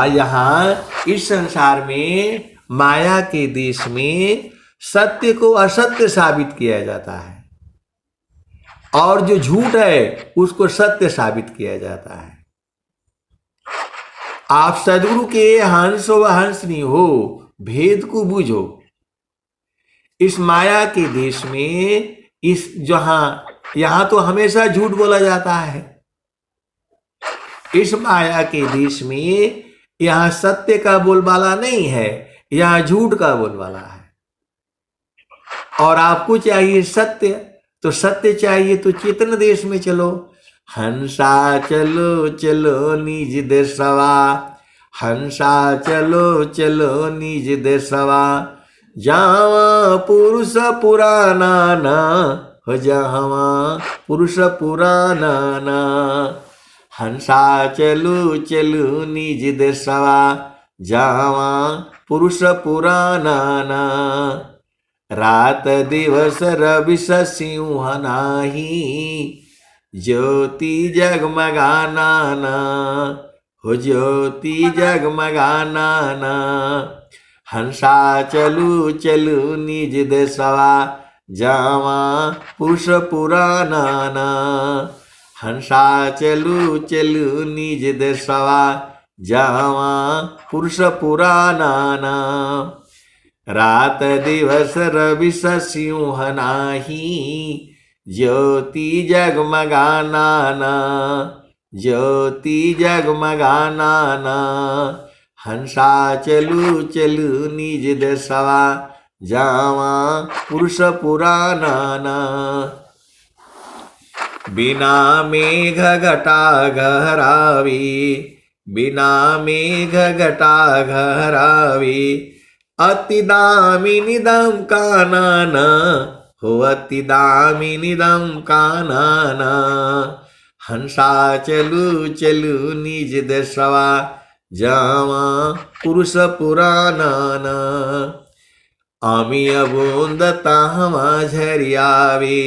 यहां इस संसार में, माया के देश में, सत्य को असत्य साबित किया जाता है और जो झूठ है उसको सत्य साबित किया जाता है। आप सदगुरु के हंस व हंस नहीं हो, भेद को बूझो। इस माया के देश में, इस यहां तो हमेशा झूठ बोला जाता है। इस माया के देश में यहां सत्य का बोलबाला नहीं है, यहां झूठ का बोलबाला है। और आपको चाहिए सत्य, तो सत्य चाहिए तो चेतन देश में चलो। हंसा चलो चलो निज देशवा, हंसा चलो चलो निज देशवा, जावा पुरुष पुराना ना हो, जावा पुरुष पुराना ना। हंसा चलो चलो निज देशवा, जावा पुरुष पुराना ना। रात दिवस रवि सिंह नाही, ज्योति जगमगाना ना हो, ज्योति जगमगाना ना। हंसा चलू चलू निज देशवा, जावा पुरुष पुराना ना। हंसा चलू चलू निज देशवा, जावा पुरुष पुराना ना। रात दिवस रवि सिंह नाही, ज्योति जगमगाना ना, ज्योति जगमगाना ना। हंसा चलू चलू निज देशवा, जावा पुरुष पुराना ना। बिना मेघ घटा घरावी, बिना मेघ घटा घरावी, अति दामिनी दम कानन हो, अति दामिनी दम कानन। हंसा चलू चलू निज देशवा, जावा पुरुष पुराना ना। आमिया बूंद ताहवा झरियावे,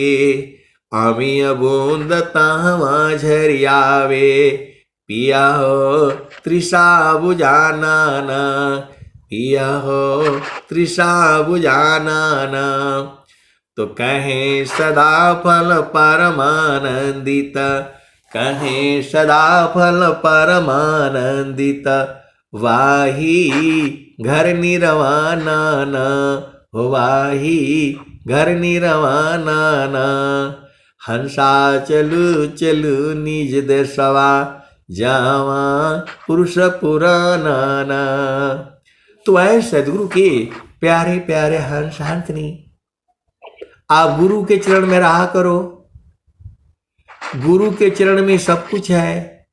आमिया बूंद ताहवा झरियावे, पिया हो तृषा बुझाना ना, पिया हो तृषा बुझाना ना। तो कहें सदा फल परमानंदित, कहें सदा फल परमानंदित, वाही घर निर्वाणा ना हो, वाही घर निर्वाणा ना। हंसा चलू चलू निज देशवा, जावा पुरुष पुराना ना। तो ऐ सदगुरु के प्यारे प्यारे हंस हंसनी, आप गुरु के चरण में रहा करो। गुरु के चरण में सब कुछ है।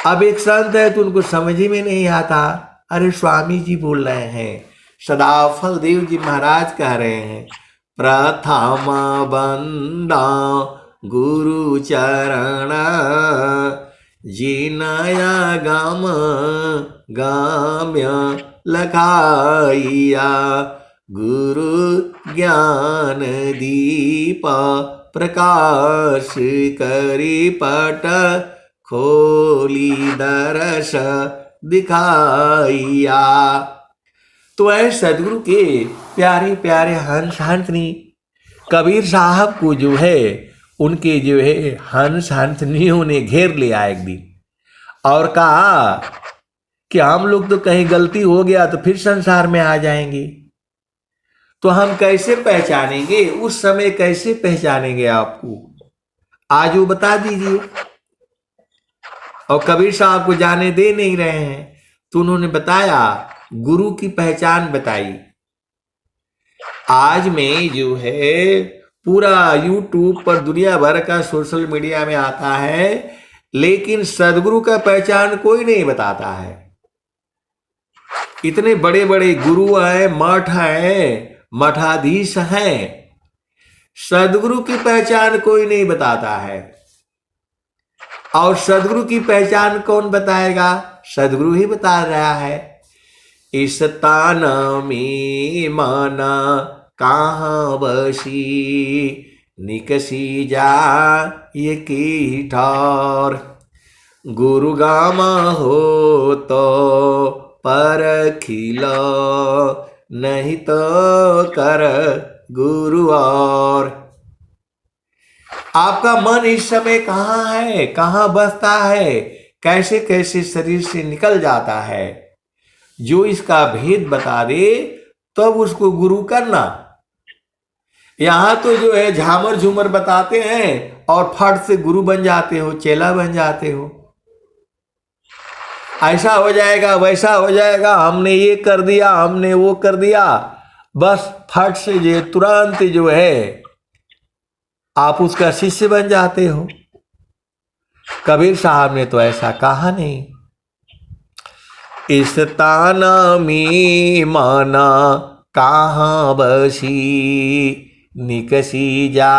अब एक संत है तो उनको समझ ही में नहीं आता, अरे स्वामी जी बोल रहे हैं, सदाफल देव जी महाराज कह रहे हैं, प्रथम बंदा गुरु चरण, जिनया गम गाम्य लखाइया, गुरु ज्ञान दीप प्रकाश करी पट, खोली दरस दिखाइया। तो ऐ सदगुरु के प्यारे प्यारे हंस हंसनी, कबीर साहब को जो है उनके जो है हंस हंसनियों ने घेर लिया एक दिन और कहा कि हम लोग तो कहीं गलती हो गया तो फिर संसार में आ जाएंगे, तो हम कैसे पहचानेंगे, उस समय कैसे पहचानेंगे आपको, आज वो बता दीजिए। और कबीर साहब को जाने दे नहीं रहे हैं, तो उन्होंने बताया, गुरु की पहचान बताई। आज में जो है पूरा यूट्यूब पर दुनिया भर का सोशल मीडिया में आता है, लेकिन सदगुरु का पहचान कोई नहीं बताता है। इतने बड़े बड़े गुरु हैं, मठ हैं, मठाधीश हैं, सदगुरु की पहचान कोई नहीं बताता है। और सदगुरु की पहचान कौन बताएगा, सदगुरु ही बता रहा है। इस तान में माना कहाँ बसी, निकसी जा ये की ठार, गुरु गामा हो तो पर खिला, नहीं तो कर गुरु और। आपका मन इस समय कहाँ है, कहाँ बसता है, कैसे कैसे शरीर से निकल जाता है, जो इसका भेद बता दे तब उसको गुरु करना। यहां तो जो है झामर झूमर बताते हैं और फट से गुरु बन जाते हो, चेला बन जाते हो। ऐसा हो जाएगा, वैसा हो जाएगा, हमने ये कर दिया, हमने वो कर दिया, बस फट से जो तुरंत जो है आप उसका शिष्य बन जाते हो। कबीर साहब ने तो ऐसा कहा नहीं। इस ताना में माना कहाँ बसी, निकसी जा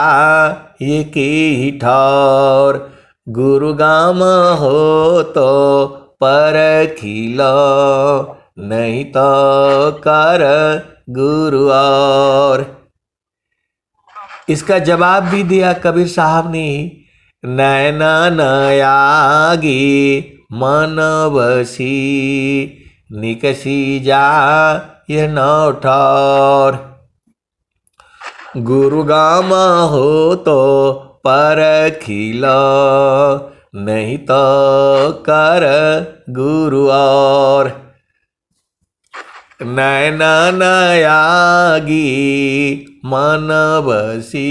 ये की ठार, गुरु गाम हो तो पर खिलो, नहीं तो कर गुरु और। इसका जवाब भी दिया कबीर साहब ने, नैना नयागी मन बसी, निकसी जा ये नौठार, गुरु गामा हो तो पर खिला, नहीं तो कर गुरु और। नैना नयागी मन बसी,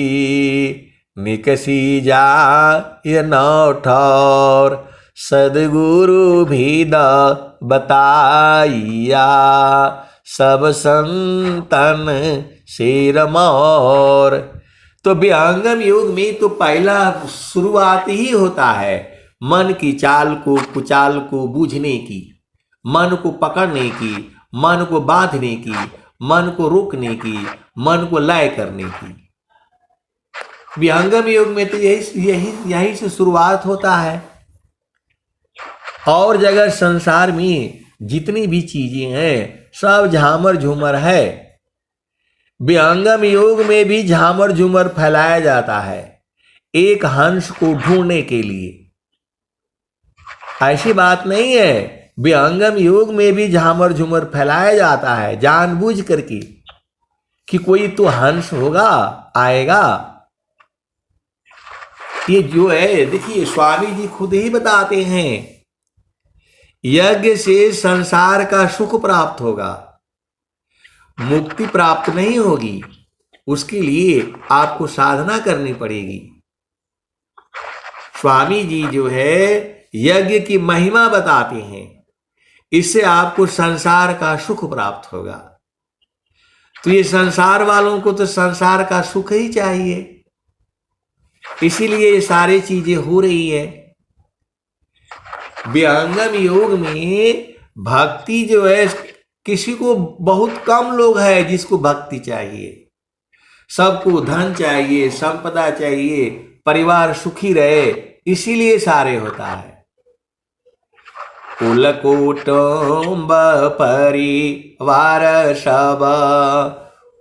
निकसी जा ये नौठार, सदगुरु भी दा बताइया, सब संतन शेर मोर। तो विहंगम योग में तो पहला शुरुआत ही होता है मन की चाल को कुचाल को बूझने की, मन को पकड़ने की, मन को बांधने की, मन को रोकने की, मन को लय करने की। विहंगम योग में तो यही से शुरुआत होता है। और जगह संसार में जितनी भी चीजें हैं सब झामर झूमर है। विहंगम योग में भी झामर झूमर फैलाया जाता है एक हंस को ढूंढने के लिए। ऐसी बात नहीं है, विहंगम योग में भी झामर झूमर फैलाया जाता है जानबूझ करके कि कोई तो हंस होगा आएगा। ये जो है देखिए स्वामी जी खुद ही बताते हैं, यज्ञ से संसार का सुख प्राप्त होगा, मुक्ति प्राप्त नहीं होगी। उसके लिए आपको साधना करनी पड़ेगी। स्वामी जी जो है यज्ञ की महिमा बताते हैं, इससे आपको संसार का सुख प्राप्त होगा। तो ये संसार वालों को तो संसार का सुख ही चाहिए, इसीलिए ये सारी चीजें हो रही है। विहंगम योग में भक्ति जो है किसी को, बहुत कम लोग हैं जिसको भक्ति चाहिए। सबको धन चाहिए, संपदा चाहिए, परिवार सुखी रहे, इसीलिए सारे होता है। कुल कुटुंब परिवार सब,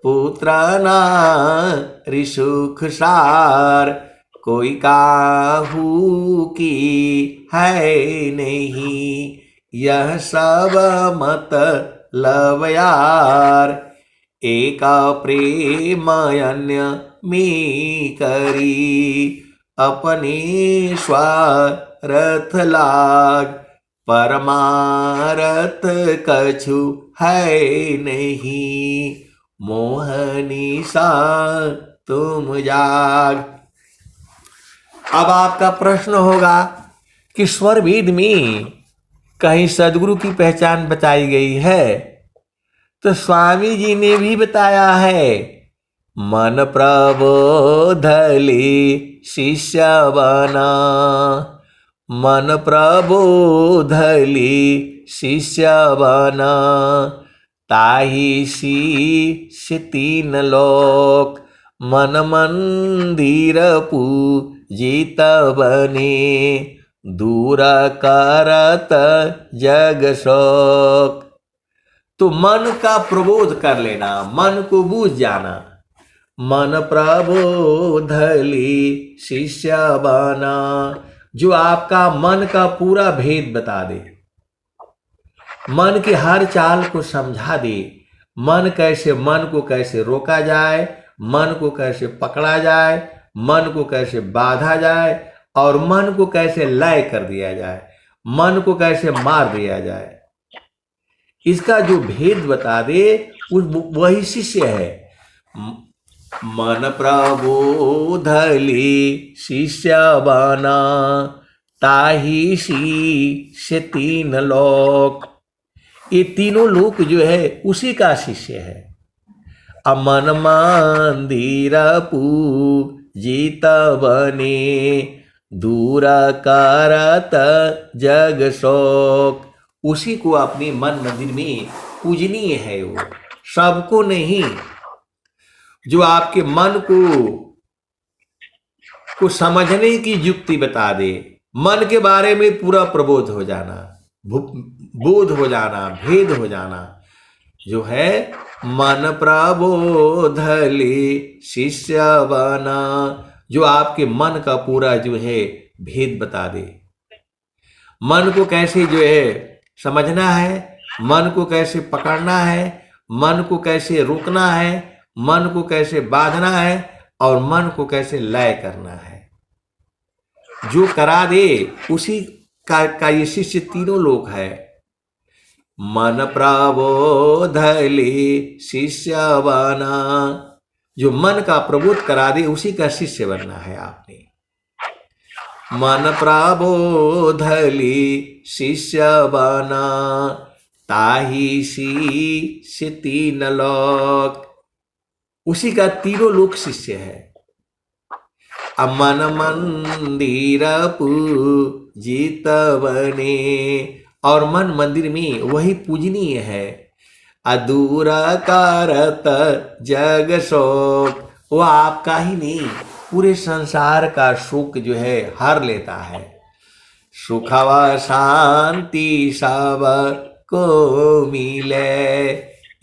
पुत्र नारी सुख सार, कोई काहू की है नहीं, यह सब मत लब यार। एका प्रेम अन्य में करी, अपने स्वार्थ लाग, परमारथ कछु है नहीं, मोहनी सा तुम जाग। अब आपका प्रश्न होगा कि स्वर वेद में कहीं सदगुरु की पहचान बताई गई है? तो स्वामी जी ने भी बताया है, मन प्रबोधले शिष्य बना, मन प्रबोधले शिष्य बना, ताहि शीश तीन लोक, मन मंदिर पूजित बने, दूर करत जग शोक। तो मन का प्रबोध कर लेना, मन को बूझ जाना। मन प्रबोधली शिष्य बना, जो आपका मन का पूरा भेद बता दे, मन की हर चाल को समझा दे, मन को कैसे रोका जाए, मन को कैसे पकड़ा जाए, मन को कैसे बांधा जाए, और मन को कैसे लय कर दिया जाए, मन को कैसे मार दिया जाए, इसका जो भेद बता दे वही शिष्य है। मन प्रबोधली शिष्य बना, ताहि शीश तीन लोक। ये तीनों लोक जो है उसी का शिष्य है। अमन मंदिर पूजित बने, दूर करत जग शोक। उसी को अपने मन मंदिर में पूजनीय है, वो सबको नहीं। जो आपके मन को समझने की युक्ति बता दे, मन के बारे में पूरा प्रबोध हो जाना, बोध हो जाना, भेद हो जाना, जो है मन प्रबोधले शिष्य बना, जो आपके मन का पूरा जो है भेद बता दे। मन को कैसे जो है समझना है, मन को कैसे पकड़ना है, मन को कैसे रोकना है, मन को कैसे बांधना है, और मन को कैसे लय करना है, जो करा दे उसी का ये शिष्य तीनों लोक है। मन प्रबोधले शिष्य बना, जो मन का प्रबोध करा दे उसी का शिष्य बनना है आपने। मन प्रबोधली शिष्य बना, ताहि शीश तीन लोक। उसी का तीनों लोक शिष्य है। मन मंदिर पूजित बने, और मन मंदिर में वही पूजनीय है। अदूर करत जग शोक, वो आपका ही नहीं पूरे संसार का शोक जो है हर लेता है। सुख व शांति सब को मिले,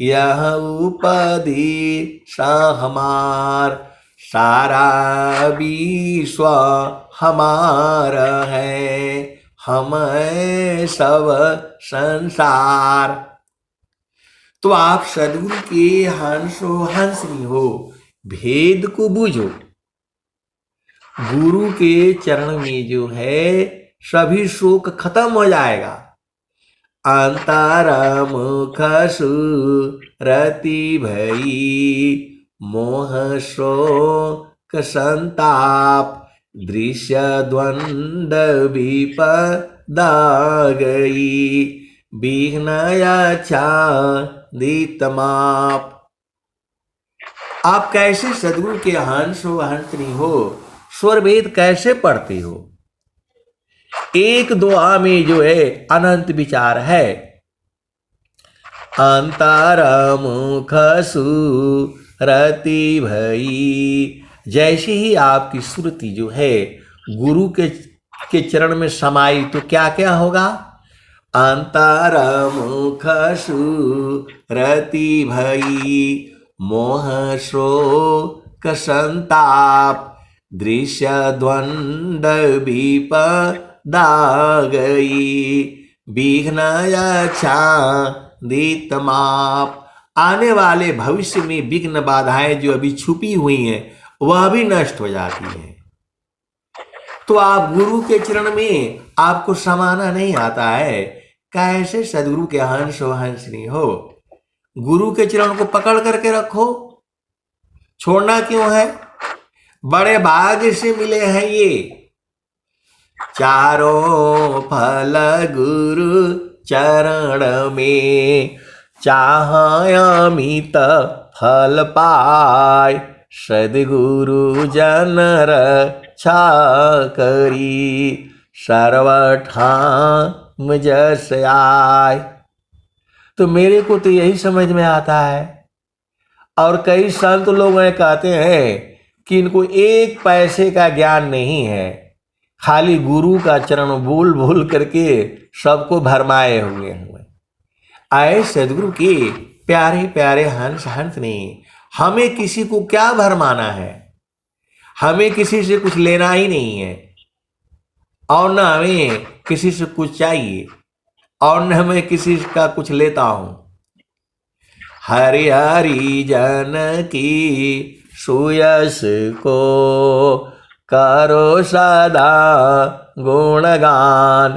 यह उपदेश हमार, सारा विश्व हमारा है, हम सब संसार। तो आप सदगुरु के हंसो हंसनी हो, भेद को बूझो। गुरु के चरण में जो है सभी शोक खत्म हो जाएगा। अंतर मुख सुरति भई, मोह शोक संताप, दृश्य द्वंद विपदा गई, विघ्नया छादितमाप। आप कैसे सदगुरु के हंस हो हंसनी हो, स्वर वेद कैसे पढ़ते हो? एक दुआ में जो है अनंत विचार है। अंतर मुख सुरति भई, जैसे ही आपकी सुरति जो है गुरु के चरण में समाई तो क्या क्या होगा? अंतर मुख सुरति भई, मोह शोक संताप, दृश्य द्वंद विपदा गई, विघ्न छादितमाप। आने वाले भविष्य में विघ्न बाधाएं जो अभी छुपी हुई हैं वह भी नष्ट हो जाती हैं। तो आप गुरु के चरण में आपको समाना नहीं आता है, कैसे सदगुरु के हंस हो हंसनी हो। गुरु के चरण को पकड़ करके रखो, छोड़ना क्यों है। बड़े भाग्य से मिले हैं ये चारों फल गुरु चरण में, चाहे अमित फल पाय सद्गुरु जन रक्षा करी, सर्वठाम जस आय। तो मेरे को तो यही समझ में आता है। और कई संत लोग कहते हैं कि इनको एक पैसे का ज्ञान नहीं है, खाली गुरु का चरण भूल भूल करके सबको भरमाए हुए हुए। आए सदगुरु के प्यारे प्यारे हंस हंस ने, हमें किसी को क्या भरमाना है, हमें किसी से कुछ लेना ही नहीं है, और न हमें किसी से कुछ चाहिए, और न मैं किसी का कुछ लेता हूं। हरि हरि जन की सुयस को करो सदा गुणगान,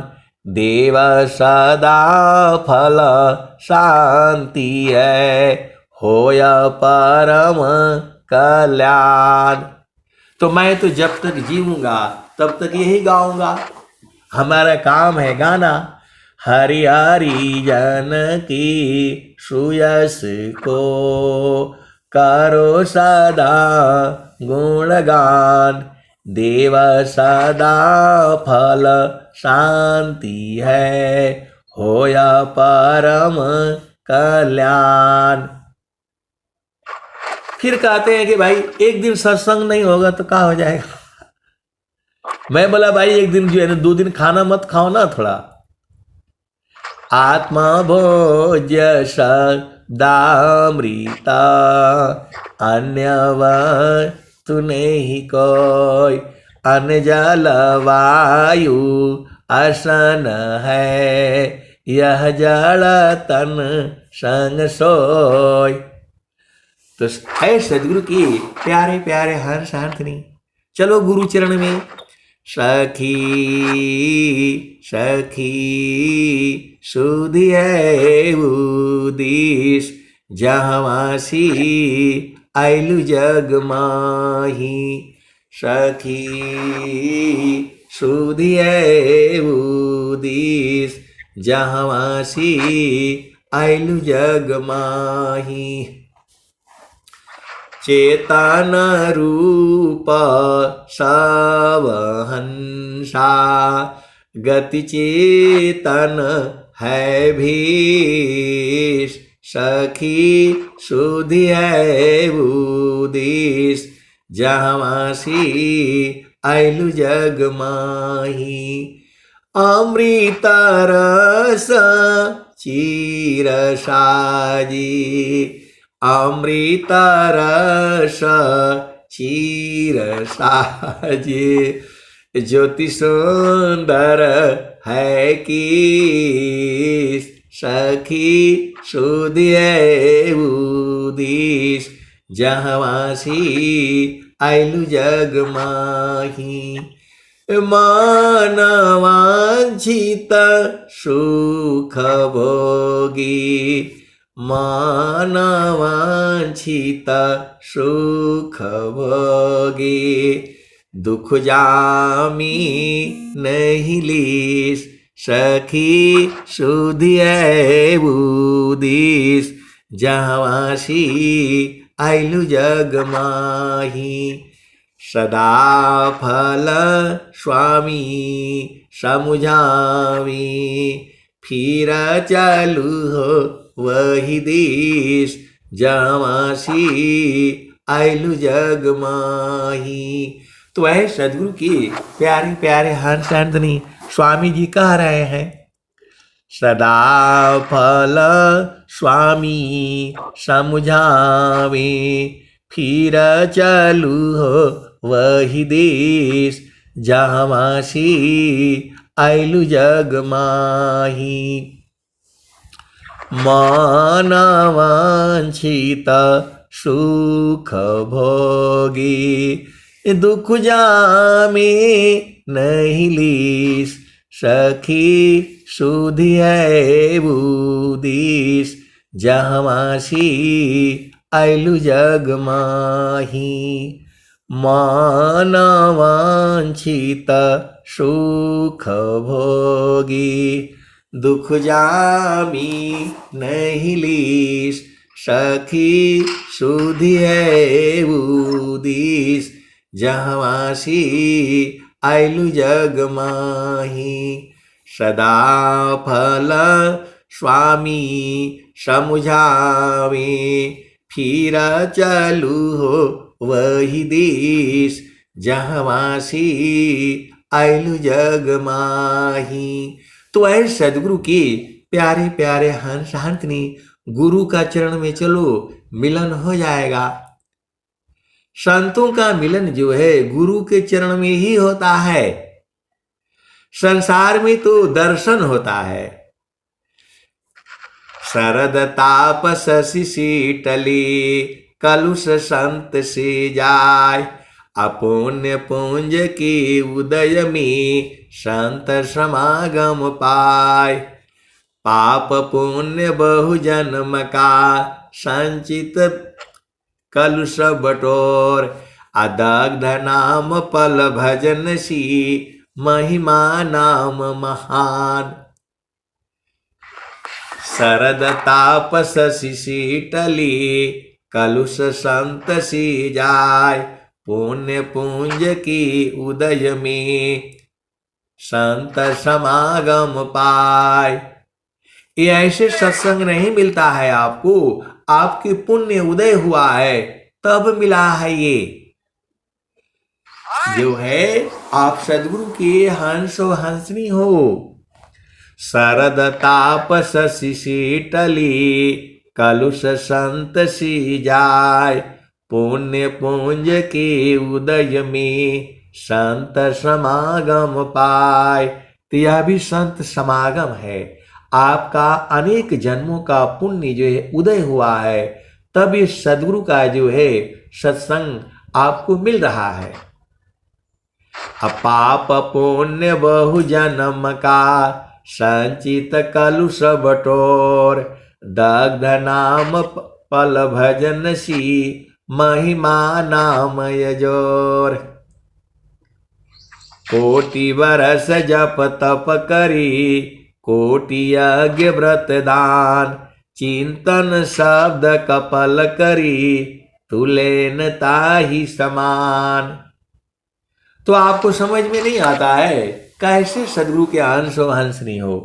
देव सदा फल शांति है, होय परम कल्याण। तो मैं तो जब तक जीऊंगा तब तक यही गाऊंगा, हमारा काम है गाना। हरि हरि जन की सुयस को करो सदा गुणगान, देव सदा फल शांति है, होय परम कल्याण। फिर कहते हैं कि भाई एक दिन सत्संग नहीं होगा तो क्या हो जाएगा। मैं बोला भाई एक दिन जो है ना, 2 दिन खाना मत खाओ ना थोड़ा। आत्मा भोज्य सदामृता, अन्य वस्तु नहीं कोई, अन्न जल वायु आसन है, यह जड़ तन संग सोय। तो है सदगुरु की प्यारे प्यारे हंस हंसनी। चलो गुरु चरण में। सखी सखी सुधिए उदिस, जहवासी आइलु जग माही। सखी सुधिए उदिस, जहवासी आइलु जग माही। चेतन रूप सब हंसा, गति चेतन है भीष। सखी सुधि है उदिस, जहवासी आइलु जग माही। अमृत रस चीर साजी, अमृत रस चीर साजे। ज्योति सुंदर है कि, सखी सुधिए उदिस, जहवासी आइलु जग माही। मानवांछित सुख भोगी, मानवांछित सुख भोगी। दुख जामी नहीं लीस, सखी सुधिए उदिस, जहवासी आइलु जग माही। सदा फल स्वामी समुझावी, फिर चलु हो वही देश, जहवासी आइलु जग माही। तो वह सदगुरु की प्यारे प्यारे हंस हंसनी स्वामी जी कह रहे हैं। सदा फल स्वामी समुझावे, फिर चलु हो वही देश, जहवासी आइलु जग माही। मन वांछित सुख भोगी दुख जामे नहीं लीस सखी सुधि है बुदीस जहमासी आइलु जग माही मन वांछित सुख भोगी दुख जामी नहीं लीस सखी सुधि है उदीस जहवासी आइलु जग माही सदा फल स्वामी समुझावे फिर चलू हो वही देश जहवासी आइलु जग माही। तो ऐ सदगुरु के प्यारे प्यारे हंस हंसनी गुरु का चरण में चलो, मिलन हो जाएगा। संतों का मिलन जो है गुरु के चरण में ही होता है। संसार में तो दर्शन होता है। शरद ताप शशि शीतली कलुष संत से जाय अपुण्य पुंज के उदय में संत समागम पाय पाप पुण्य बहु जन्म का संचित कलुष बटोर अदग्ध नाम पल भजन सी महिमा नाम महान शरद ताप शशि शीतली कलुष संत सी जाय पुण्य पुंज की उदय में संत समागम पाय। ये ऐसे सत्संग नहीं मिलता है आपको, आपके पुण्य उदय हुआ है तब मिला है। ये जो है आप सदगुरु के हंस और हंसनी हो। शरद ताप शशि शीतली कलुष संत सी जाय पुण्य पुंज के उदय में संत समागम पाय। तो यह भी संत समागम है। आपका अनेक जन्मों का पुण्य जो है उदय हुआ है, तब ये सदगुरु का जो है सत्संग आपको मिल रहा है। अपाप पुण्य बहु जन्म का संचित कलुष बटोर दग्ध नाम पल भजन सी महिमा नाम यजोर कोटि बरस जप तप करी कोटि यज्ञ व्रत दान चिंतन शब्द कपल करी तुलेन ताहि समान। तो आपको समझ में नहीं आता है कैसे सदगुरु के अंश और हंसनी हो।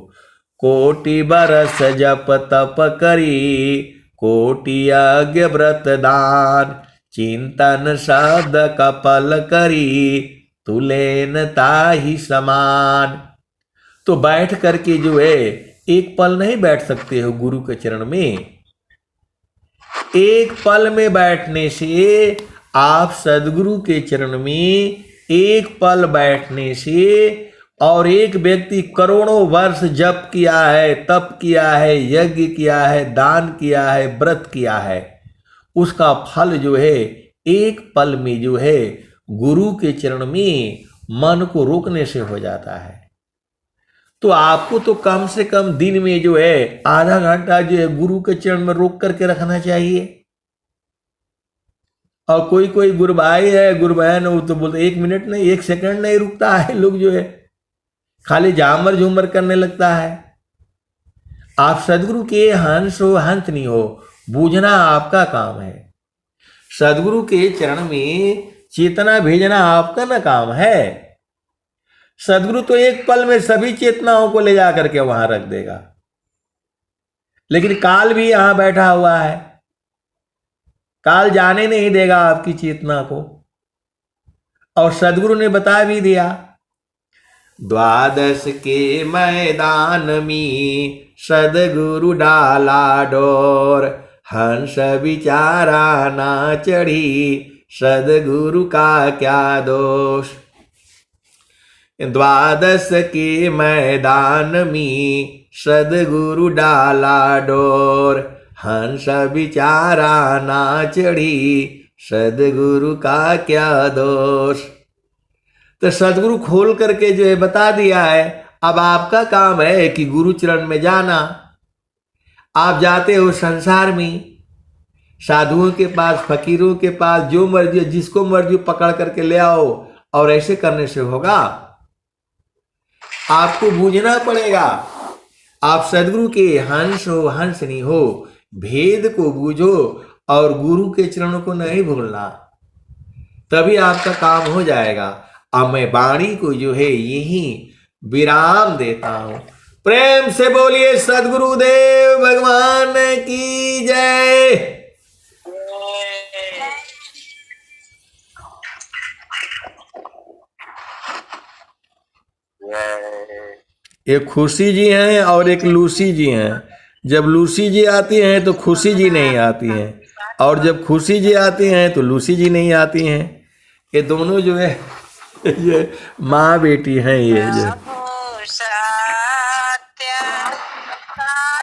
कोटि बरस जप तप करी कोटि यज्ञ व्रत दान चिंतन शब्द कपल करी तुलेन ताहि समान। तो बैठ करके जो है एक पल नहीं बैठ सकते हो गुरु के चरण में। एक पल में बैठने से आप सदगुरु के चरण में एक पल बैठने से और एक व्यक्ति करोड़ों वर्ष जप किया है, तप किया है, यज्ञ किया है, दान किया है, व्रत किया है, उसका फल जो है एक पल में जो है गुरु के चरण में मन को रोकने से हो जाता है। तो आपको तो कम से कम दिन में जो है आधा घंटा जो है गुरु के चरण में रोक करके रखना चाहिए। और कोई कोई गुरु भाई है, गुरु बहन, वो तो बोलते 1 मिनट नहीं, 1 सेकंड नहीं रुकता है। लोग जो है खाली झामर झूमर करने लगता है। आप सदगुरु के हंस हो हंस नहीं हो, बूझना आपका काम है। सदगुरु के चरण में चेतना भेजना आपका ना काम है। सदगुरु तो एक पल में सभी चेतनाओं को ले जा करके वहां रख देगा। लेकिन काल भी यहां बैठा हुआ है, काल जाने नहीं देगा आपकी चेतना को। और सदगुरु ने बता भी दिया, द्वादश के मैदान में सदगुरु डाला डोर हंस विचारा ना चढ़ी सदगुरु का क्या दोष। द्वादश के मैदान में सदगुरु डाला डोर, हंस बिचारा ना चढ़ी, सदगुरु का क्या दोष। तो सदगुरु खोल करके जो है बता दिया है। अब आपका काम है कि गुरु चरण में जाना। आप जाते हो संसार में, साधुओं के पास, फकीरों के पास, जो मर्जी जिसको मर्जी पकड़ करके ले आओ, और ऐसे करने से होगा? आपको बूझना पड़ेगा। आप सदगुरु के हंस हो, हंसनी हो, भेद को बूझो और गुरु के चरणों को नहीं भूलना, तभी आपका काम हो जाएगा। अब मैं वाणी को जो है यही विराम देता हूं। प्रेम से बोलिए सदगुरुदेव भगवान की जय। एक खुशी जी हैं और एक लूसी जी हैं। जब लूसी जी आती हैं तो खुशी जी नहीं आती हैं, और जब खुशी जी आती हैं तो लूसी जी नहीं आती हैं। ये दोनों जो है ये माँ बेटी हैं। ये जो